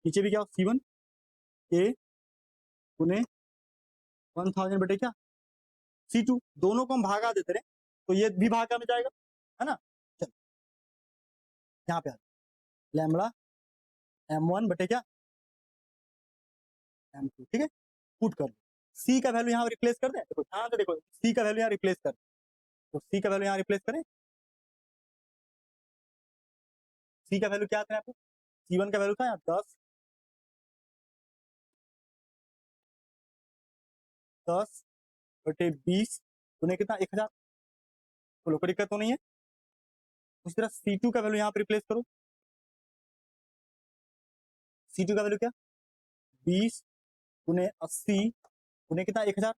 नीचे भी क्या C1 A गुने 1000 क्या C2, दोनों को हम भागा देते रहे तो ये भी भागा में जाएगा, है ना। चलो यहाँ पे आ लैम्बडा m1 क्या m2, ठीक है। पुट कर सी का वैल्यू यहाँ रिप्लेस कर दें, देखो ध्यान से देखो, सी का वैल्यू यहाँ रिप्लेस कर, तो सी का वैल्यू यहाँ रिप्लेस करें। सी का वैल्यू क्या था यहाँ पे, C1 का वैल्यू था यहाँ 10/20 तूने कितना 1000, बोलो कोई दिक्कत तो नहीं है। उसी तरह C2 का वैल्यू यहाँ पे रिप्लेस करो। C2 का वैल्यू क्या 20 गुने 80 गुने कितना 1000,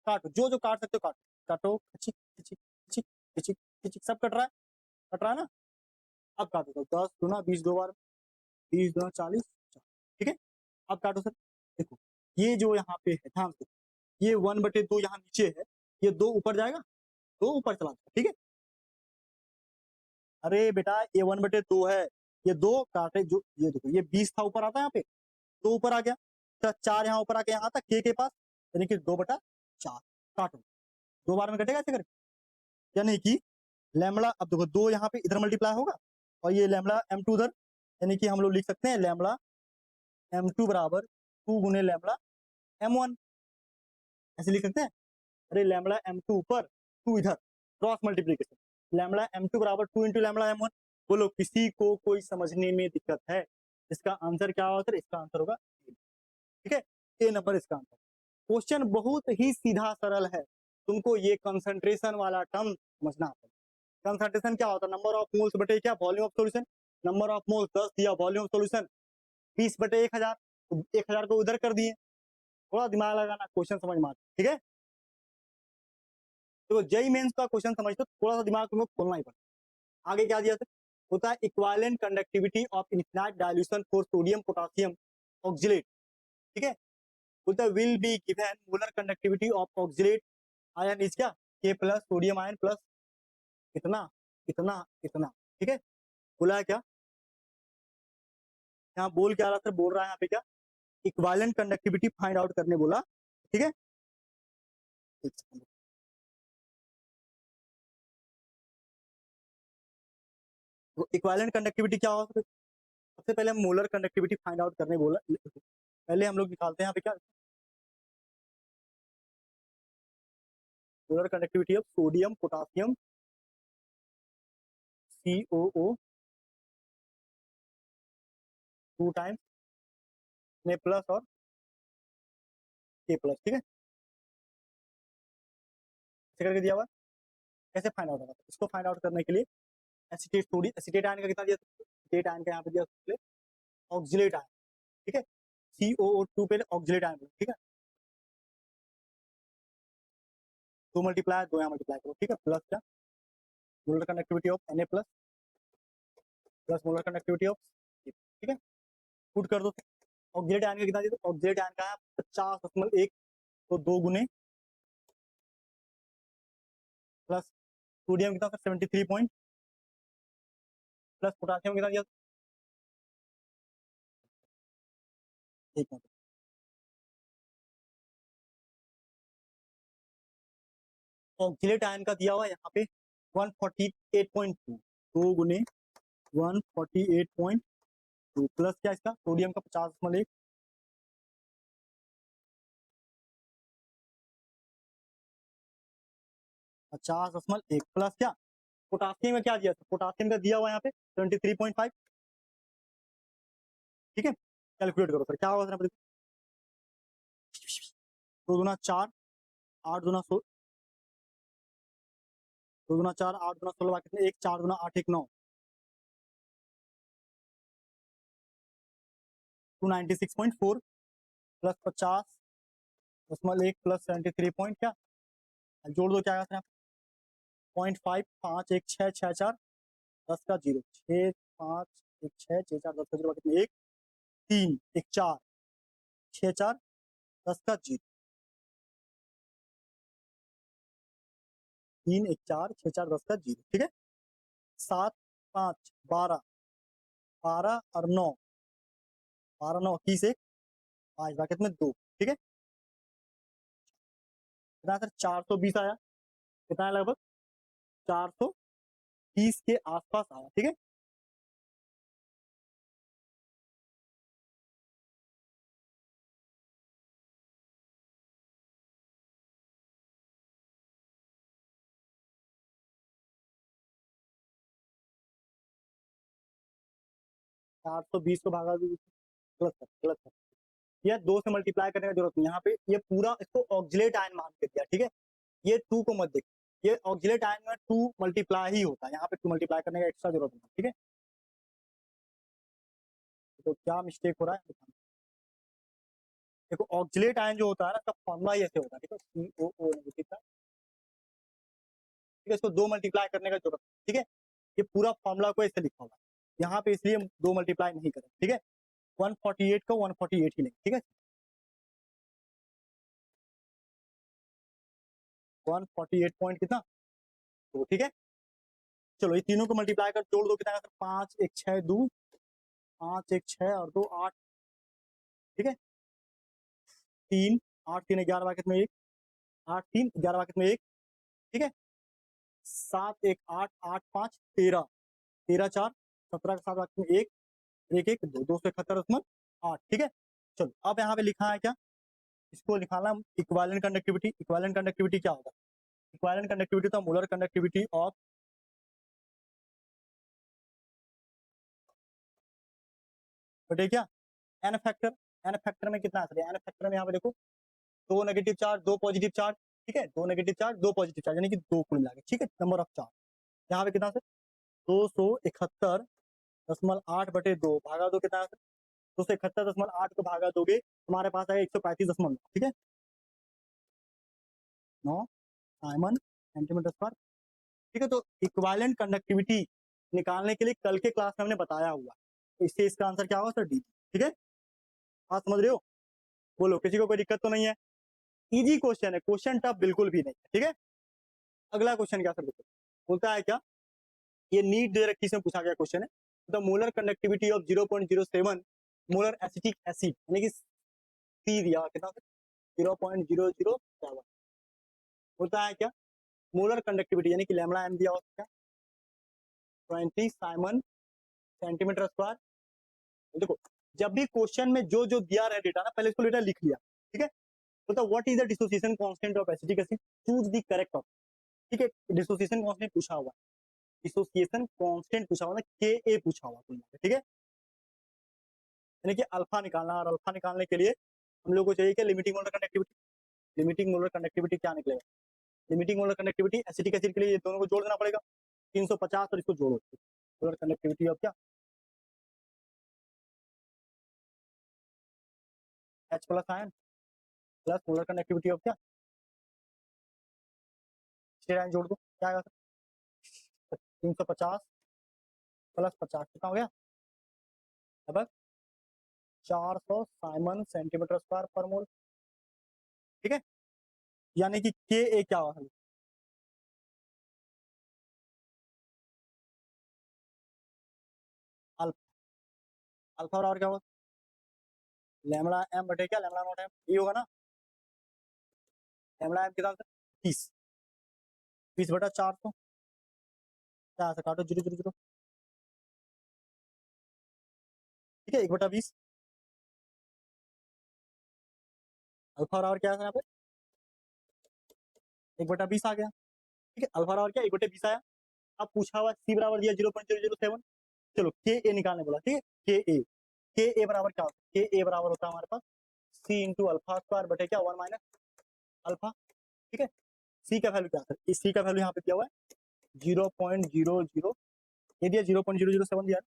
काटो जो जो काट सकते हो काटो, काटो खिचिक खिचिक खिचिक खिचिक खिचिक, सब कट रहा है ना। अब काटो तो 10 गुना 20 दो बार 20 गुना 40, ठीक है। अब काटो सर, देखो ये जो यहाँ पे है ध्यान से, ये 1/2 यहाँ नीचे है, ये 2 ऊपर जाएगा, 2 ऊपर चला जाएगा, ठीक है। अरे बेटा ये 1/2 है, ये 2 काटे जो, ये देखो ये 20 था ऊपर आता है यहाँ पे, 2 ऊपर आ गया, तो 4 यहाँ ऊपर आके यहाँ तक के पास, यानी कि 2/4 काटो, 2 बार में कटेगा ऐसे करके, यानी कि लैम्बडा, अब देखो 2 यहाँ पे इधर मल्टीप्लाई होगा और ये लैम्बडा m2 उधर, यानी कि हम लोग लिख सकते हैं लैम्बडा m2 बराबर 2 गुने लैम्बडा m1, ऐसे लिख सकते हैं। अरे लैम्बडा m2 ऊपर 2 इधर, क्रॉस मल्टीप्लीकेशन, लैम्बडा m2 बराबर 2 इंटू लैम्बडा m1। बोलो किसी को कोई समझने में दिक्कत है, इसका आंसर क्या होगा सर, इसका आंसर होगा, ठीक है, ए नंबर इसका आंसर। क्वेश्चन बहुत ही सीधा सरल है, तुमको ये कंसंट्रेशन वाला टर्म समझना है। कंसंट्रेशन क्या होता है, नंबर ऑफ मोल्स बटे क्या volume of solution, number of moles 10 दिया, वॉल्यूम ऑफ सॉल्यूशन 20/1000, तो 1000 को उधर कर दिए, थोड़ा दिमाग लगाना क्वेश्चन समझ में, ठीक है। तो जेई मेंस का क्वेश्चन समझते हो थोड़ा सा दिमाग तुमको खोलना ही पड़ता। आगे क्या दिया था, होता है equivalent conductivity of infinite dilution for sodium potassium oxalate, ठीक है। बोलता है will be given molar conductivity of oxalate ion is क्या K plus sodium ion plus इतना इतना इतना, ठीक है। बोला है क्या, यहाँ बोल क्या रहा था, बोल रहा है यहाँ पे क्या इक्विवेलेंट कंडक्टिविटी फाइंड आउट करने बोला, ठीक है। तो इक्विवेलेंट कंडक्टिविटी क्या होगा, सबसे पहले हम मोलर कंडक्टिविटी फाइंड आउट करने बोला, पहले हम लोग निकालते हैं यहाँ पे क्या molar conductivity of sodium potassium COO 2 times में प्लस और K प्लस, ठीक है, ऐसे करके दिया हुआ। कैसे फाइंड आउट होगा, इसको फाइंड आउट करने के लिए एसीटेट सोडियम, एसीटेट आयन का कितना दिया, एसीटेट आयन का यहाँ पे दिया ऑक्सिलेट आयन, ठीक है, COO2 पे ऑक्सिलेट आयन, ठीक है, 2 मल्टीप्लाई 2 यहाँ मल्टीप्लाई करो, ठीक है, प्लस क्या molar conductivity of Na plus plus molar conductivity of, ठीक है, पुट कर दो। ऑक्सिलेट आयन का कितना दिया, ऑक्सिलेट आयन का है 50.1, तो 2 गुने प्लस सोडियम कितना था 73 पॉइंट प्लस पोटेशियम कितना दिया, एक मिनट, ऑक्सिलेट आयन का दिया हुआ यहाँ पे 148.2, 2 गुने 148.2 प्लस क्या इसका सोडियम का 50.1, 50.1 प्लस क्या पोटासियम में क्या दिया था, पोटासियम का दिया हुआ यहाँ पे 23.5, ठीक है। कैलकुलेट करो सर क्या होगा सर, 2 गुना 4 8 गुना 2 गुना 4 8 गुना 16 कितने 1 4 गुना 8 1 9 296.4 प्लस 50.1 प्लस 73 पॉइंट क्या जोड़ दो, क्या आएगा सर 0.5 5 1 6 6 4 10 का 0 6 5 1 6 6 4 10 का 0 कितने 1 3 1 4 6 4 10 का 0 3 1 4 6 4 10 का 0, ठीक है। 7 5 12 12 और 9 12 9 21 1 5 ब्रैकेट में 2। ठीक है, कितना सर 420 आया, कितना है लगभग 430 के आसपास आया। ठीक है, चार सौ बीस को भागा दो, गलत है गलत है, ये 2 से मल्टीप्लाई करने की जरूरत नहीं यहाँ पे, ये पूरा इसको ऑक्जिलेट आयन मान के दिया। ठीक है, ये 2 को मत देख, ये ऑक्जिलेट आयन में 2 मल्टीप्लाई ही होता है, यहाँ पे 2 मल्टीप्लाई करने का एक्स्ट्रा जरूरत नहीं। ठीक है, तो क्या मिस्टेक हो रहा है, देखो ऑक्जिलेट आयन जो होता है ना, इसका फॉर्मूला ही ऐसे होता है। ठीक है, COO नेगेटिव का, ठीक है, इसको 2 मल्टीप्लाई करने का जरूरत है। ठीक है, ये पूरा फॉर्मूला को ऐसे लिखा हुआ है यहाँ पे, इसलिए 2 मल्टीप्लाई नहीं करें। ठीक है, 148 का 148 ही लेंगे। ठीक है, 148 पॉइंट कितना, तो ठीक है, चलो ये तीनों को मल्टीप्लाई कर जोड़ दो, कितना 5 1 6 2, 5 1 6 और 2 8। ठीक है, 3 8 3 11 ब्रैकेट में 1, 8 3 11 ब्रैकेट में 1। ठीक है, 7 1 8 8 5 13 13 4 17 के 7 ब्रैकेट में 1 1 1 2 271.8। ठीक है, चलो अब यहाँ पे लिखा है क्या, इसको निकालना इक्विवेलेंट कंडक्टिविटी। इक्विवेलेंट कंडक्टिविटी क्या होगा, इक्विवेलेंट कंडक्टिविटी तो मोलर कंडक्टिविटी ऑफ बटे क्या एन फैक्टर। एन फैक्टर में कितना है, एन फैक्टर में यहाँ पे देखो 2 नेगेटिव चार्ज 2 पॉजिटिव चार्ज। ठीक है, 2 नेगेटिव चार्ज 2 पॉजिटिव चार्ज, यानी कि 2 कुल मिला के। ठीक है, नंबर ऑफ चार्ज यहाँ पे कितना सर 271.8 बटे 2 भागा दो, कितना है 271.8 को भागा दोगे तुम्हारे पास आएगा 135.9। ठीक है, 9 साइमन सेंटीमीटर स्क्वायर। ठीक है, तो इक्विवेलेंट कंडक्टिविटी निकालने के लिए कल के क्लास में हमने बताया हुआ, तो इससे इसका आंसर क्या होगा सर, डी। ठीक है, आप समझ रहे हो, बोलो किसी को कोई दिक्कत तो नहीं है, इजी क्वेश्चन है, क्वेश्चन टफ बिल्कुल भी नहीं है। ठीक है, अगला क्वेश्चन क्या सर, देखो बोलता है क्या, ये नीट दे रखी से पूछा गया क्वेश्चन है, the molar conductivity of 0.07 molar acetic acid, यानी कि सी दिया कितना 0.007, होता है क्या मोलर कंडक्टिविटी, यानी कि लैम्डा एम दिया होता है 20 साइमन सेंटीमीटर स्क्वायर। देखो जब भी क्वेश्चन में जो जो दिया रहा डेटा ना, पहले इसको डेटा लिख लिया। ठीक है, तो what is the dissociation constant of acetic acid, choose the correct option. ठीक है, डिसोसिएशन कांस्टेंट पूछा हुआ, डिसोसिएशन कांस्टेंट पूछा हुआ ना, के पूछा हुआ। ठीक है, यानी कि अल्फा निकालना, और अल्फा निकालने के लिए हम लोग को चाहिए क्या, limiting molar conductivity. Limiting molar conductivity क्या निकलेगा, limiting molar conductivity acetic acid के लिए ये दोनों को जोड़ देना पड़ेगा 350 और इसको जोड़ो, मोलर कंडक्टिविटी ऑफ क्या H plus ion plus molar conductivity of क्या आयन, जोड़ दो क्या आएगा 350 प्लस 50 कितना हो गया, अब 400 साइमन सेंटीमीटर स्क्वायर पर मोल। ठीक है, यानी कि के ए क्या हुआ, अल्फा, अल्फा और क्या होगा लैम्डा एम बटे क्या लैम्डा नॉट एम, ये होगा ना, लैम्डा एम कितना 30 20 बटा 400, क्या से काटो 0 0 0। ठीक है, 1/20 अल्फा और क्या है यहाँ पे 1/20 आ गया। ठीक है, अल्फा और क्या 1/20 आया। अब पूछा हुआ सी बराबर दिया 0.007, चलो के ए निकालने बोला। ठीक है, के ए बराबर क्या होता है, के ए बराबर होता है हमारे पास सी इंटू अल्फा स्क्वायर बटे क्या 1 माइनस अल्फा। ठीक है, सी का वैल्यू क्या है, इस सी का वैल्यू यहाँ पे दिया हुआ है 0.00, ये दिया 0.007 दिया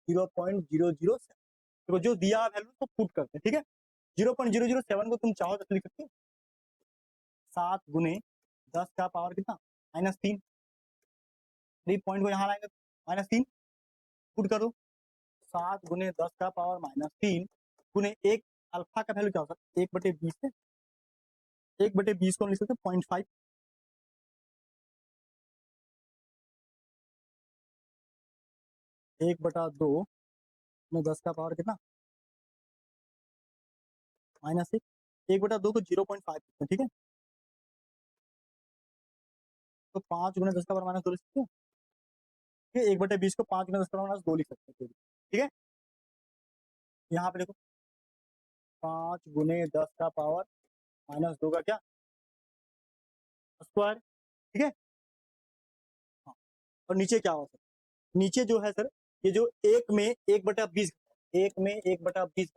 0.007, देखो जो दिया वैल्यू तो पुट करते हैं। ठीक है, 0.007 को तुम चाहो तो लिख सकते हो 7 गुने 10 का पावर कितना -3, 3 पॉइंट को यहाँ लाएंगे -3 पुट करो, 7 गुने 10 का पावर -3 गुने 1, अल्फा का वैल्यू क्या होता है 1/20 है, 1/20 को हम लिख सकते हैं 0.5। 1/2 में 10 का पावर कितना -1, 1/2 को 0.5 लिखते हैं, ठीक है। तो 5 गुना 10 का पावर -2 लिख सकते हो, ठीक है। 1/20 को 5 गुना 10 का पावर -2 लिख सकते हो, ठीक है। यहाँ पे देखो 5 गुने 10 का पावर -2 का क्या स्क्वायर, ठीक है। हाँ, और नीचे क्या होगा सर, नीचे जो है सर ये जो 1 में 1/20, 1 में 1/20,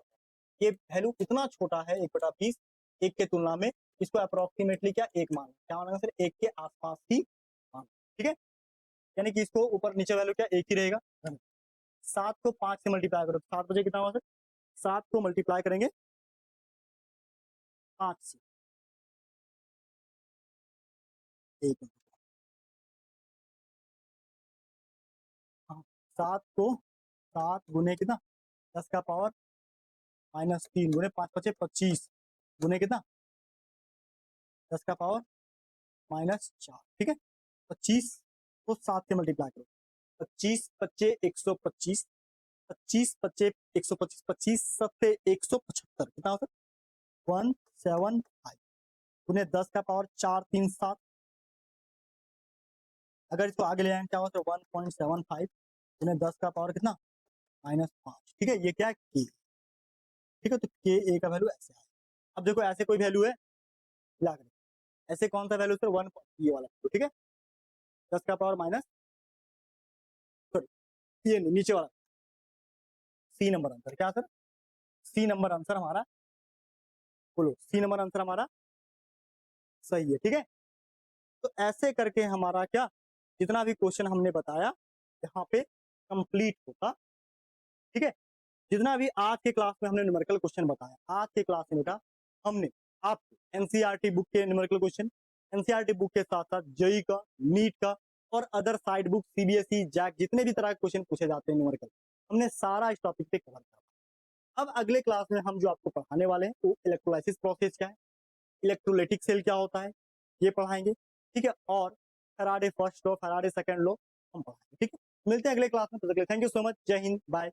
ये वैल्यू कितना छोटा है 1/20 1 के तुलना में, इसको अप्रोक्सीमेटली क्या 1 माना, क्या माना सर 1 के आसपास ही माना, ठीक है। यानी कि इसको ऊपर नीचे वैल्यू क्या 1 ही रहेगा। 7 को 5 से मल्टीप्लाई करो, 7 बजे कितना होगा सर, 7 को मल्टीप्लाई करेंगे 5 से, 1 हाँ, 7 गुने कितना 10 का पावर -3 गुने 5 5 25 गुने कितना 10 का पावर -4, ठीक है। 25 को 7 से मल्टीप्लाई करो, 25 पच्चे 125, 25 पच्चे 125, 25 सत्ते 175, कितना होता है 175 गुने 10 का पावर 4 3 7, अगर इसको आगे ले आएंगे क्या होता है 1.75 गुने 10 का पावर कितना -5, ठीक है। ये क्या है के, ठीक है। तो के ए का वैल्यू ऐसे है। अब देखो ऐसे कोई वैल्यू है ला कर, ऐसे कौन सा वैल्यू सर 1 ये वाला, ठीक है। 10 का पावर माइनस, सॉरी ये नीचे वाला, सी नंबर आंसर, क्या सर सी नंबर आंसर हमारा, बोलो सी नंबर आंसर हमारा सही है, ठीक है। तो ऐसे करके हमारा क्या जितना भी क्वेश्चन हमने बताया यहाँ पे कंप्लीट होगा, ठीक है। जितना भी आज के क्लास में हमने न्यूमेरिकल क्वेश्चन बताया, आज के क्लास में बेटा हमने आपको एनसीईआरटी बुक के न्यूमेरिकल क्वेश्चन, एनसीईआरटी बुक के साथ साथ जेईई का, नीट का और other side book CBSE JAC जितने भी तरह के क्वेश्चन पूछे जाते हैं न्यूमेरिकल, हमने सारा इस टॉपिक पे कवर करा। अब अगले क्लास में हम जो आपको पढ़ाने वाले हैं वो इलेक्ट्रोलाइसिस प्रोसेस क्या है, इलेक्ट्रोलाइटिक सेल क्या होता है ये पढ़ाएंगे, ठीक है। और Faraday first law, Faraday second law हम पढ़ाएंगे, ठीक है। मिलते हैं अगले क्लास में, तो थैंक यू सो मच, जय हिंद, बाय।